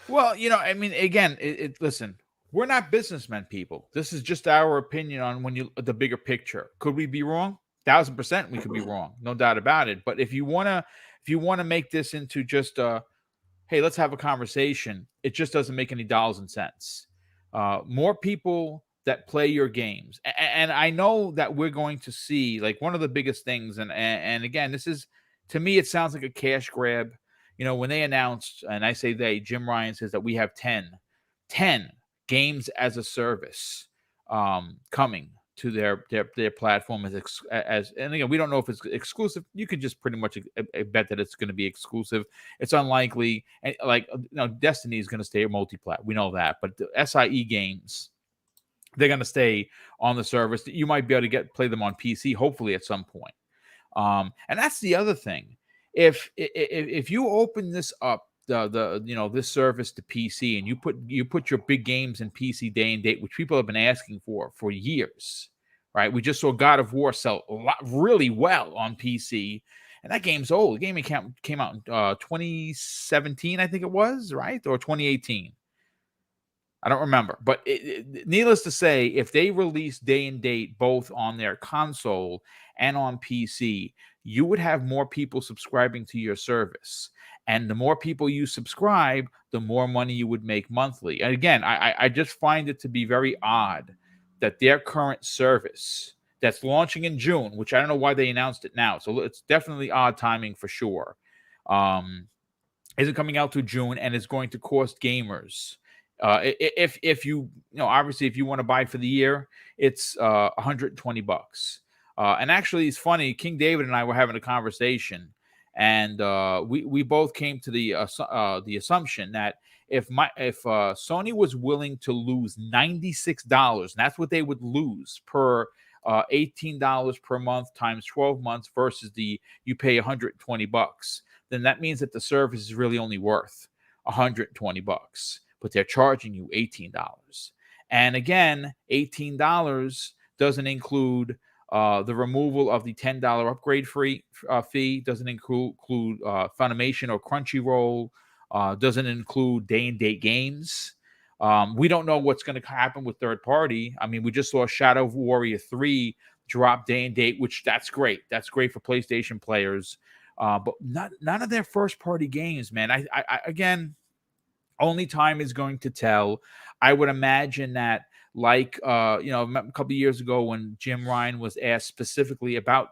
Well, I mean, again, listen, we're not businessmen, people. This is just our opinion on the bigger picture. Could we be wrong? 1,000% we could be wrong, no doubt about it. But if you wanna make this into just hey, let's have a conversation, it just doesn't make any dollars and cents. More people that play your games, and I know that we're going to see like one of the biggest things, and again, this is, to me, it sounds like a cash grab. When they announced, and I say they, Jim Ryan says that we have 10 games as a service coming to their platform as and again, we don't know if it's exclusive. You can just pretty much bet that it's going to be exclusive. It's unlikely, and like Destiny is going to stay multi-plat. We know that, but the SIE games, they're going to stay on the service. You might be able to play them on PC, hopefully at some point. And that's the other thing. If you open this up, this service to PC, and you put your big games in PC day and date, which people have been asking for years, right? We just saw God of War sell really well on PC, and that game's old. The game came out in 2017, I think it was, right, or 2018. I don't remember, but needless to say, if they release day and date both on their console and on PC, you would have more people subscribing to your service. And the more people you subscribe, the more money you would make monthly. And again, I just find it to be very odd that their current service that's launching in June, which I don't know why they announced it now, so it's definitely odd timing for sure, isn't coming out to June, and is going to cost gamers. If you obviously if you want to buy for the year, it's $120. And actually, it's funny. King David and I were having a conversation, and we both came to the assumption that if Sony was willing to lose $96, and that's what they would lose per $18 per month times 12 months versus you pay $120, then that means that the service is really only worth $120. But they're charging you $18. And again, $18 doesn't include the removal of the $10 upgrade fee, doesn't include Funimation or Crunchyroll, doesn't include day and date games. We don't know what's going to happen with third party. I mean, we just saw Shadow Warrior 3 drop day and date, which that's great. That's great for PlayStation players. But none of their first party games, man. I again, only time is going to tell. I would imagine that, like, a couple of years ago when Jim Ryan was asked specifically about,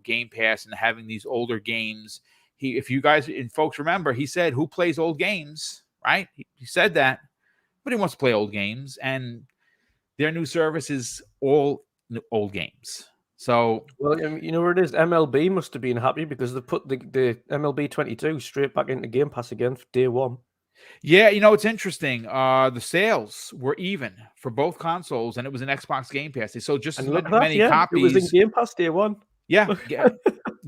Game Pass and having these older games, if you guys and folks remember, he said, "Who plays old games?" Right? He said that, but he wants to play old games, and their new service is all old games. So, well, you know where it is. MLB must have been happy because they put the MLB 22 straight back into Game Pass again for day one. Yeah, it's interesting. The sales were even for both consoles, and it was an Xbox Game Pass. They sold just as many It was in copies. Game Pass day one. Yeah,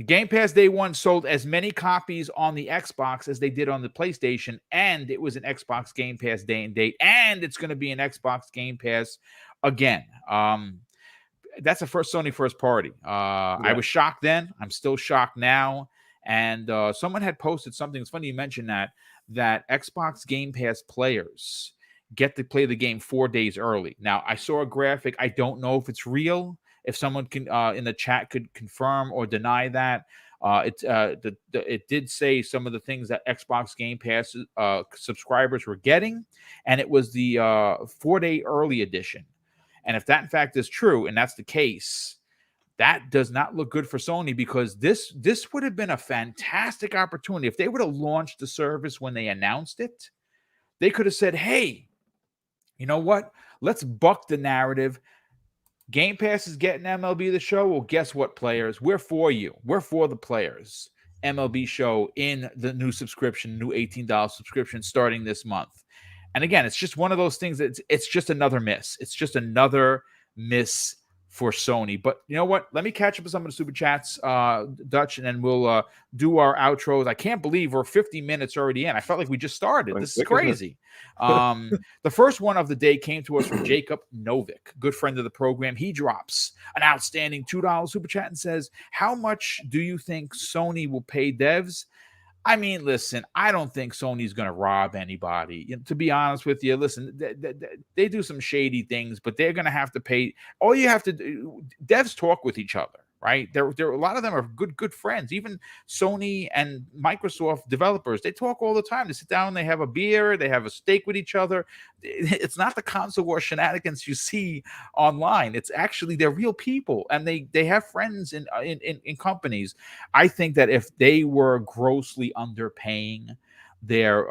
Game Pass Day 1 sold as many copies on the Xbox as they did on the PlayStation, and it was an Xbox Game Pass day and date, and it's going to be an Xbox Game Pass again. That's a Sony first party. I was shocked then. I'm still shocked now. And someone had posted something. It's funny you mentioned that Xbox Game Pass players get to play the game 4 days early. Now, I saw a graphic. I don't know if it's real. If someone can in the chat could confirm or deny that. It did say some of the things that Xbox Game Pass subscribers were getting, and it was the 4-day early edition. And if that in fact is true, and that's the case, that does not look good for Sony, because this would have been a fantastic opportunity. If they would have launched the service when they announced it, they could have said, hey, you know what? Let's buck the narrative. Game Pass is getting MLB The Show. Well, guess what, players? We're for you. We're for the players. MLB Show in the new subscription, new $18 subscription starting this month. And again, it's just one of those things that it's just another miss. It's just another miss for Sony. But you know what? Let me catch up with some of the super chats, Dutch, and then we'll do our outros. I can't believe we're 50 minutes already in. I felt like we just started. This is crazy. The first one of the day came to us from Jacob Novick, good friend of the program. He drops an outstanding $2 super chat and says, how much do you think Sony will pay devs? I mean, listen, I don't think Sony's going to rob anybody. To be honest with you, listen, they do some shady things, but they're going to have to pay. All you have to do, devs talk with each other, right? There a lot of them are good friends. Even Sony and Microsoft developers, they talk all the time. They sit down, they have a beer, they have a steak with each other. It's not the console war shenanigans you see online. It's actually they're real people, and they have friends in companies. I think that if they were grossly underpaying their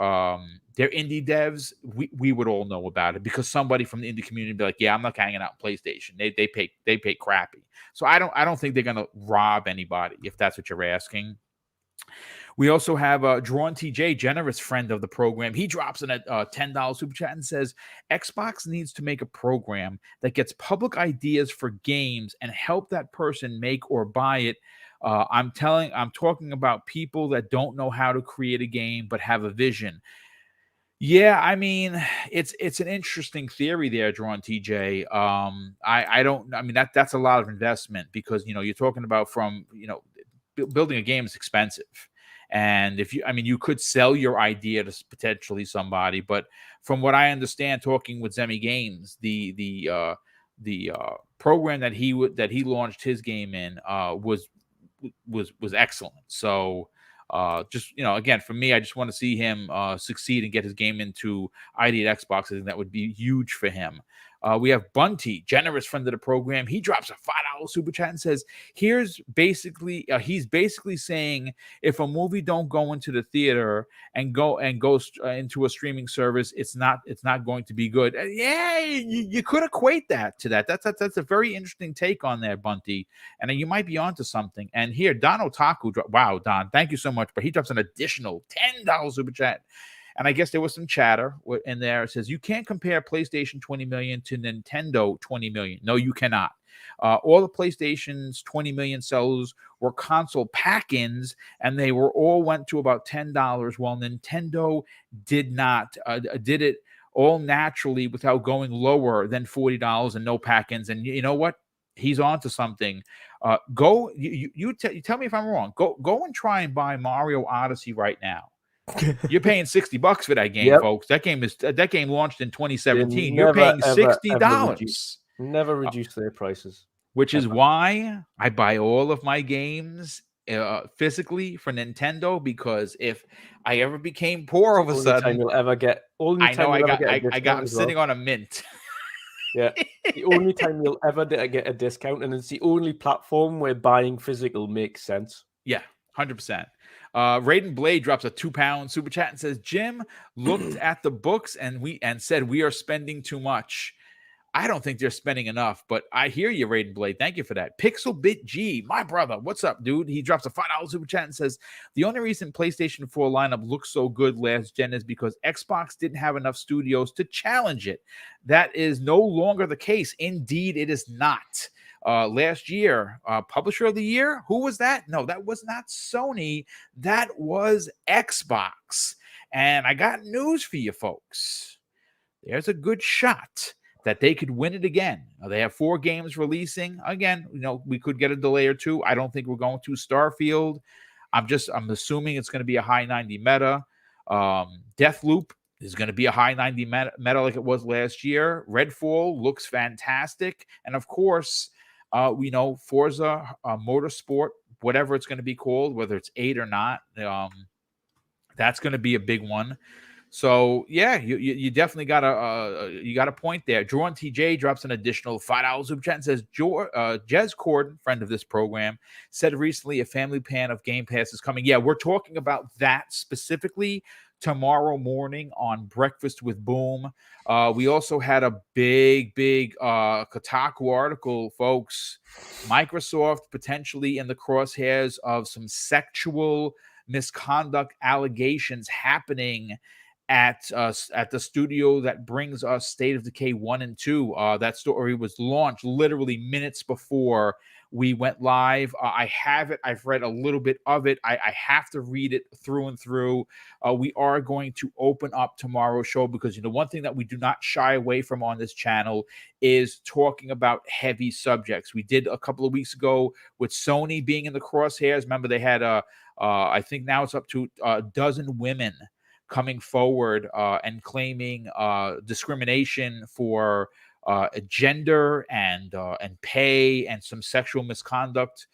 indie devs, we would all know about it, because somebody from the indie community would be like, yeah, I'm not hanging out in PlayStation. They pay crappy. So I don't think they're gonna rob anybody, if that's what you're asking. We also have Drawn TJ, generous friend of the program. He drops in a $10 super chat and says, Xbox needs to make a program that gets public ideas for games and help that person make or buy it. I'm talking about people that don't know how to create a game but have a vision. Yeah, I mean, it's an interesting theory there, Drawn TJ. I mean that's a lot of investment, because you're talking about building a game is expensive. And you could sell your idea to potentially somebody, but from what I understand, talking with Zemi Games, the program that he launched his game in was excellent. So just again, for me, I just want to see him succeed and get his game into ID at Xbox. I think that would be huge for him. We have Bunty, generous friend of the program. He drops a $5 super chat and says, he's basically saying, if a movie don't go into the theater and go into a streaming service, it's not going to be good. Yeah, you could equate that to that. That's a very interesting take on there, Bunty, and you might be onto something. And here, Don Otaku, wow, Don, thank you so much, but he drops an additional $10 super chat. And I guess there was some chatter in there. It says, you can't compare PlayStation 20 million to Nintendo 20 million. No, you cannot. All the PlayStation's 20 million sales were console pack-ins, and they all went to about $10, while Nintendo did not. Did it all naturally without going lower than $40 and no pack-ins. And you know what? He's on to something. You tell me if I'm wrong. Go and try and buy Mario Odyssey right now. You're paying $60 for that game, folks. That game launched in 2017. You're paying $60. Never reduce their prices. Which is why I buy all of my games physically for Nintendo, because if I ever became poor all of a sudden, I got I'm sitting on a mint. Yeah, the only time you'll ever get a discount, and it's the only platform where buying physical makes sense. Yeah, 100%. Raiden Blade drops a £2 super chat and says, Jim looked at the books and said we are spending too much. I don't think they're spending enough, but I hear you, Raiden Blade. Thank you for that. Pixel Bit G, my brother, what's up, dude? He drops a $5 super chat and says, the only reason PlayStation 4 lineup looks so good last gen is because Xbox didn't have enough studios to challenge it. That is no longer the case. Indeed, it is not. last year. Publisher of the year? Who was that? No, that was not Sony. That was Xbox. And I got news for you folks. There's a good shot that they could win it again. Now, they have 4 games releasing. Again, we could get a delay or two. I don't think we're going to. Starfield, I'm assuming it's going to be a high 90 meta. Deathloop is going to be a high 90 meta like it was last year. Redfall looks fantastic. And of course, we know Forza Motorsport, whatever it's going to be called, whether it's 8 or not, that's going to be a big one. So yeah, you definitely got a point there. Drawn TJ drops an additional $5 super chat and says, Jez Corden, friend of this program, said recently a family plan of Game Pass is coming. Yeah, we're talking about that specifically tomorrow morning on Breakfast with Boom. We also had a big Kotaku article, folks. Microsoft potentially in the crosshairs of some sexual misconduct allegations happening at the studio that brings us State of Decay 1 and 2. That story was launched literally minutes before we went live. I have it. I've read a little bit of it. I have to read it through and through. We are going to open up tomorrow's show because, one thing that we do not shy away from on this channel is talking about heavy subjects. We did a couple of weeks ago with Sony being in the crosshairs. Remember, they had I think now it's up to a dozen women coming forward and claiming discrimination for gender and pay and some sexual misconduct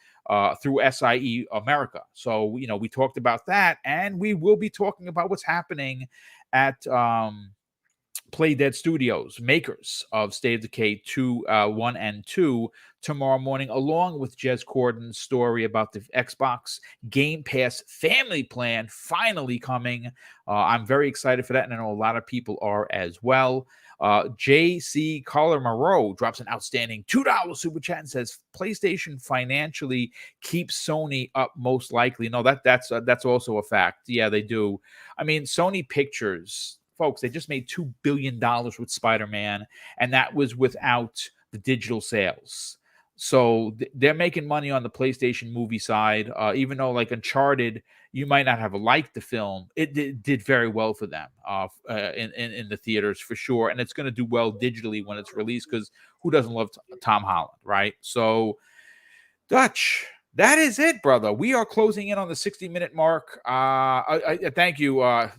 through SIE America. So, we talked about that, and we will be talking about what's happening at Playdead Studios, makers of State of Decay 1 and 2, tomorrow morning, along with Jez Corden's story about the Xbox Game Pass family plan finally coming. I'm very excited for that, and I know a lot of people are as well. JC Collar Moreau drops an outstanding $2 super chat and says PlayStation financially keeps Sony up most likely. No, that's also a fact. Yeah, they do. I mean, Sony Pictures, folks, they just made $2 billion with Spider-Man, and that was without the digital sales. So they're making money on the PlayStation movie side, even though like Uncharted, you might not have liked the film. It did very well for them in the theaters for sure. And it's going to do well digitally when it's released because who doesn't love Tom Holland, right? So, Dutch, that is it, brother. We are closing in on the 60-minute mark. I thank you.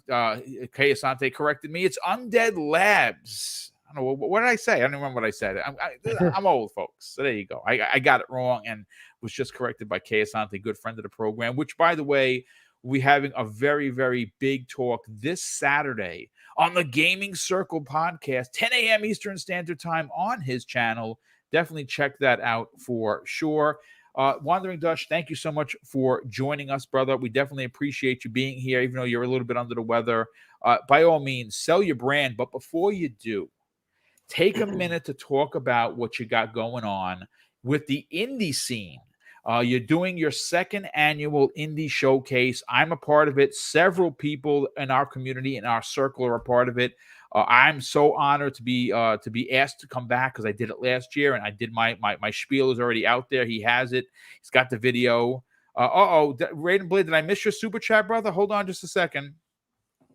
Kay Asante corrected me. It's Undead Labs. I don't know, what did I say? I don't remember what I said. I'm old, folks. So there you go. I got it wrong and was just corrected by Kay Asante, good friend of the program, which, by the way, we're having a very, very big talk this Saturday on the Gaming Circle podcast, 10 a.m. Eastern Standard Time on his channel. Definitely check that out for sure. Wandering Dutch, thank you so much for joining us, brother. We definitely appreciate you being here, even though you're a little bit under the weather. By all means, sell your brand. But before you do, take a minute to talk about what you got going on with the indie scene. You're doing your second annual indie showcase. I'm a part of it. Several people in our community, in our circle, are a part of it. I'm so honored to be asked to come back because I did it last year, and I did my spiel is already out there. He has it. He's got the video. Raiden Blade, did I miss your super chat, brother? Hold on just a second.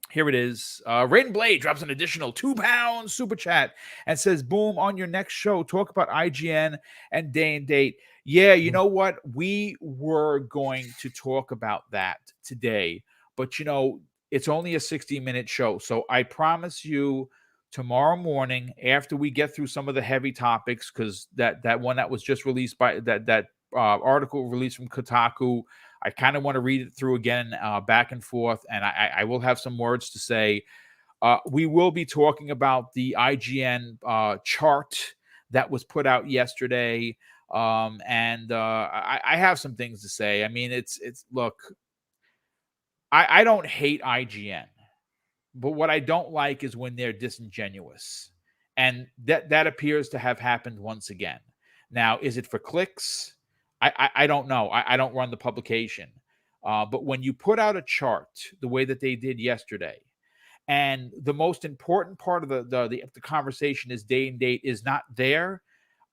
Here it is. Raiden Blade drops an additional £2 super chat and says, Boom, on your next show, talk about IGN and day and date. Yeah, you know what? We were going to talk about that today, but it's only a 60-minute show. So I promise you tomorrow morning, after we get through some of the heavy topics, because that one that was just released by that article released from Kotaku, I kind of want to read it through again, back and forth, and I will have some words to say. We will be talking about the IGN chart that was put out yesterday, and I have some things to say. I mean, it's look, I don't hate IGN, but what I don't like is when they're disingenuous, and that appears to have happened once again. Now, is it for clicks? I don't know. I don't run the publication. But when you put out a chart the way that they did yesterday, and the most important part of the conversation is day and date is not there,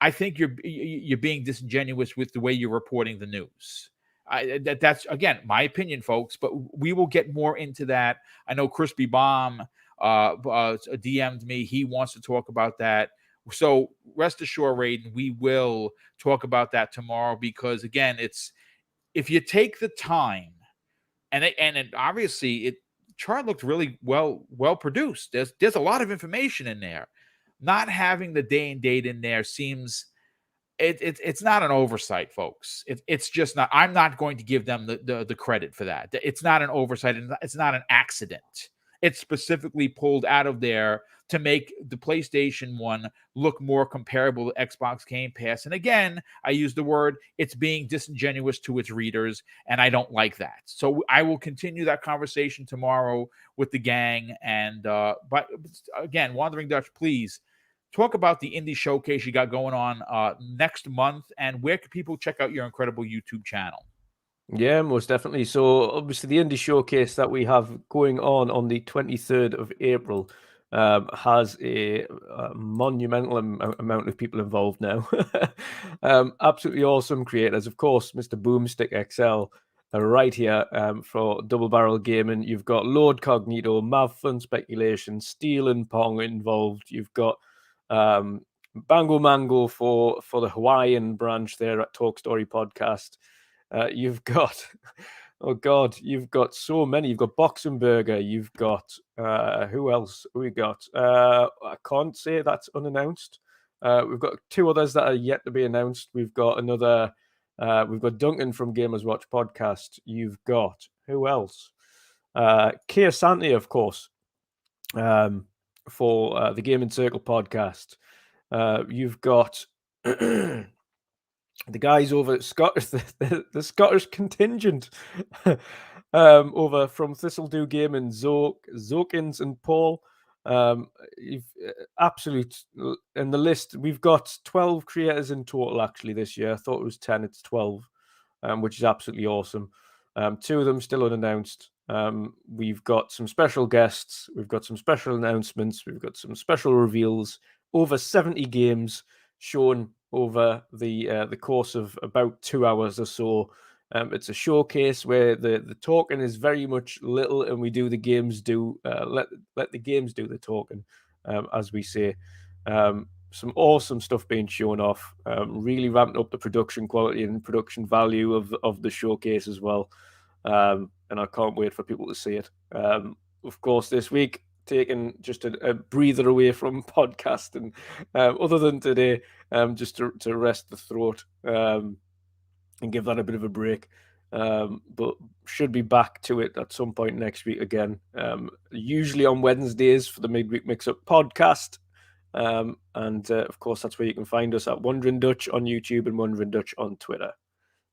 I think you're being disingenuous with the way you're reporting the news. That's again my opinion, folks. But we will get more into that. I know Crispy Bomb DM'd me. He wants to talk about that. So rest assured, Raiden, we will talk about that tomorrow because again, it's if you take the time and obviously it chart looked really well produced. There's a lot of information in there. Not having the day and date in there seems it's not an oversight, folks. It's just not. I'm not going to give them the credit for that. It's not an oversight, and it's not an accident. It's specifically pulled out of there to make the PlayStation 1 look more comparable to Xbox Game Pass. And again, I use the word, it's being disingenuous to its readers, and I don't like that. So I will continue that conversation tomorrow with the gang. And but again, Wandering Dutch, please talk about the indie showcase you got going on next month, and where can people check out your incredible YouTube channel? Yeah, most definitely. So obviously the indie showcase that we have going on the 23rd of April has a monumental amount of people involved now. Absolutely awesome creators. Of course, Mr. BoomStick XL right here for Double Barrel Gaming. You've got Lord Cognito, Mav Fun Speculation, Steel and Pong involved. You've got Bango Mango for the Hawaiian branch there at Talk Story Podcast. You've got, oh God, you've got so many. You've got Boxenberger. You've got, who else we got? I can't say that's unannounced. We've got two others that are yet to be announced. We've got another, we've got Duncan from Gamers Watch Podcast. You've got, who else? Kia Santi, of course, for the Gaming Circle Podcast. You've got... the guys over at Scottish, the Scottish contingent over from Thistledew Gaming, Zokins and Paul. You've absolute in the list. We've got 12 creators in total actually this year. I thought it was 10. It's 12, which is absolutely awesome. Two of them still unannounced. We've got some special guests. We've got some special announcements. We've got some special reveals. Over 70 games shown over the course of about 2 hours or so. It's a showcase where the talking is very much little, and we do the games do let the games do the talking, as we say. Some awesome stuff being shown off. Really ramped up the production quality and production value of the showcase as well. And I can't wait for people to see it. Of course, this week, taking just a breather away from podcasting, other than today, just to rest the throat and give that a bit of a break. But should be back to it at some point next week again, usually on Wednesdays for the Midweek Mix-Up podcast. And of course, that's where you can find us at Wandering Dutch on YouTube and Wandering Dutch on Twitter.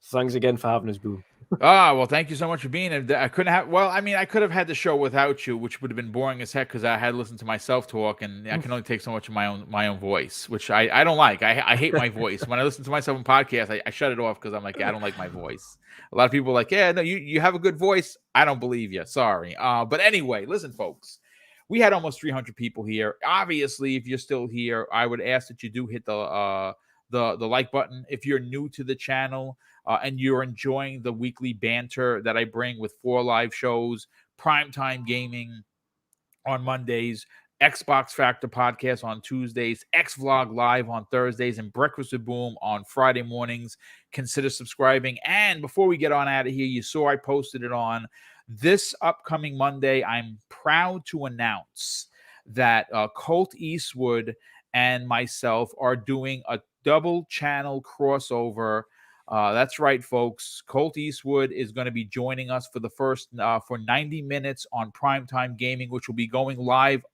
Thanks again for having us, Boom. Well, thank you so much for being here. I couldn't have. Well, I mean, I could have had the show without you, which would have been boring as heck because I had listened to myself talk, and I can only take so much of my own voice, which I don't like. I hate my voice. When I listen to myself in podcasts, I shut it off because I'm like, yeah, I don't like my voice. A lot of people are like, yeah, no, you have a good voice. I don't believe you. Sorry. But anyway, listen, folks. We had almost 300 people here. Obviously, if you're still here, I would ask that you do hit the like button. If you're new to the channel and you're enjoying the weekly banter that I bring with 4 live shows, primetime gaming on Mondays, Xbox Factor podcast on Tuesdays, X-Vlog Live on Thursdays, and Breakfast with Boom on Friday mornings, consider subscribing. And before we get on out of here, you saw I posted it on this upcoming Monday. I'm proud to announce that Colt Eastwood and myself are doing a double channel crossover. That's right, folks. Colt Eastwood is going to be joining us for the first for 90 minutes on Primetime Gaming, which will be going live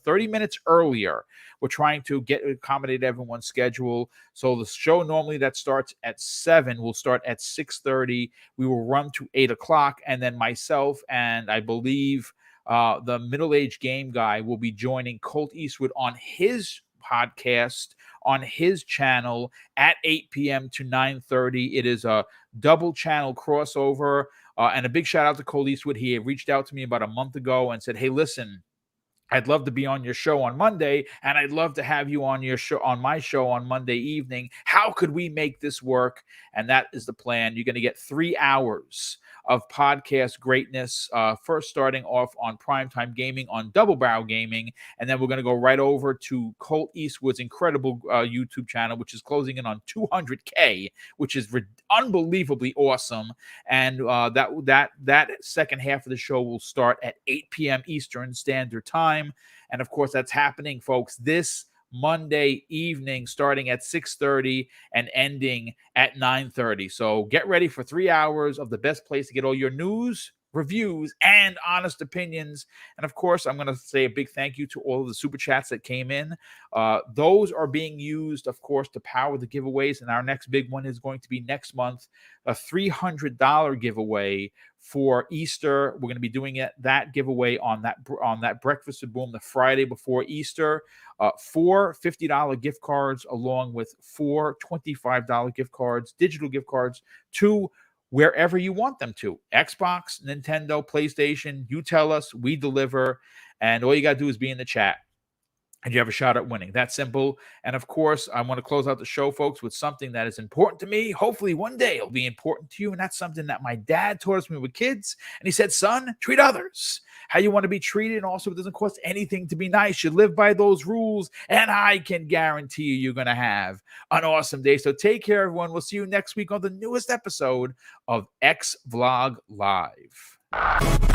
30 minutes earlier. We're trying to accommodate everyone's schedule. So the show normally that starts at 7 will start at 6:30. We will run to 8 o'clock, and then myself and I believe the middle-aged game guy will be joining Colt Eastwood on his podcast on his channel at 8 p.m. to 9:30. It is a double channel crossover. And a big shout out to Colt Eastwood. He reached out to me about a month ago and said, hey, listen, I'd love to be on your show on Monday, and I'd love to have you on your show, on my show on Monday evening. How could we make this work? And that is the plan. You're going to get 3 hours of podcast greatness, first starting off on Primetime Gaming on Double Barrel Gaming, and then we're going to go right over to Colt Eastwood's incredible YouTube channel, which is closing in on 200K, which is unbelievably awesome. And that second half of the show will start at 8 p.m. Eastern Standard Time. And of course, that's happening, folks, this Monday evening, starting at 6:30 and ending at 9:30. So get ready for 3 hours of the best place to get all your news, reviews, and honest opinions. And of course, I'm going to say a big thank you to all of the super chats that came in. Those are being used, of course, to power the giveaways. And our next big one is going to be next month, a $300 giveaway for Easter. We're going to be doing that giveaway on that Breakfast with Boom the Friday before Easter. 4 $50 gift cards, along with 4 $25 gift cards, digital gift cards, to wherever you want them to. Xbox, Nintendo, PlayStation. You tell us, we deliver. And all you got to do is be in the chat, and you have a shot at winning. That's simple. And of course, I want to close out the show, folks, with something that is important to me. Hopefully one day it'll be important to you. And that's something that my dad taught us when we were kids. And he said, son, treat others how you want to be treated. And also, it doesn't cost anything to be nice. You live by those rules, and I can guarantee you're going to have an awesome day. So take care, everyone. We'll see you next week on the newest episode of X Vlog Live.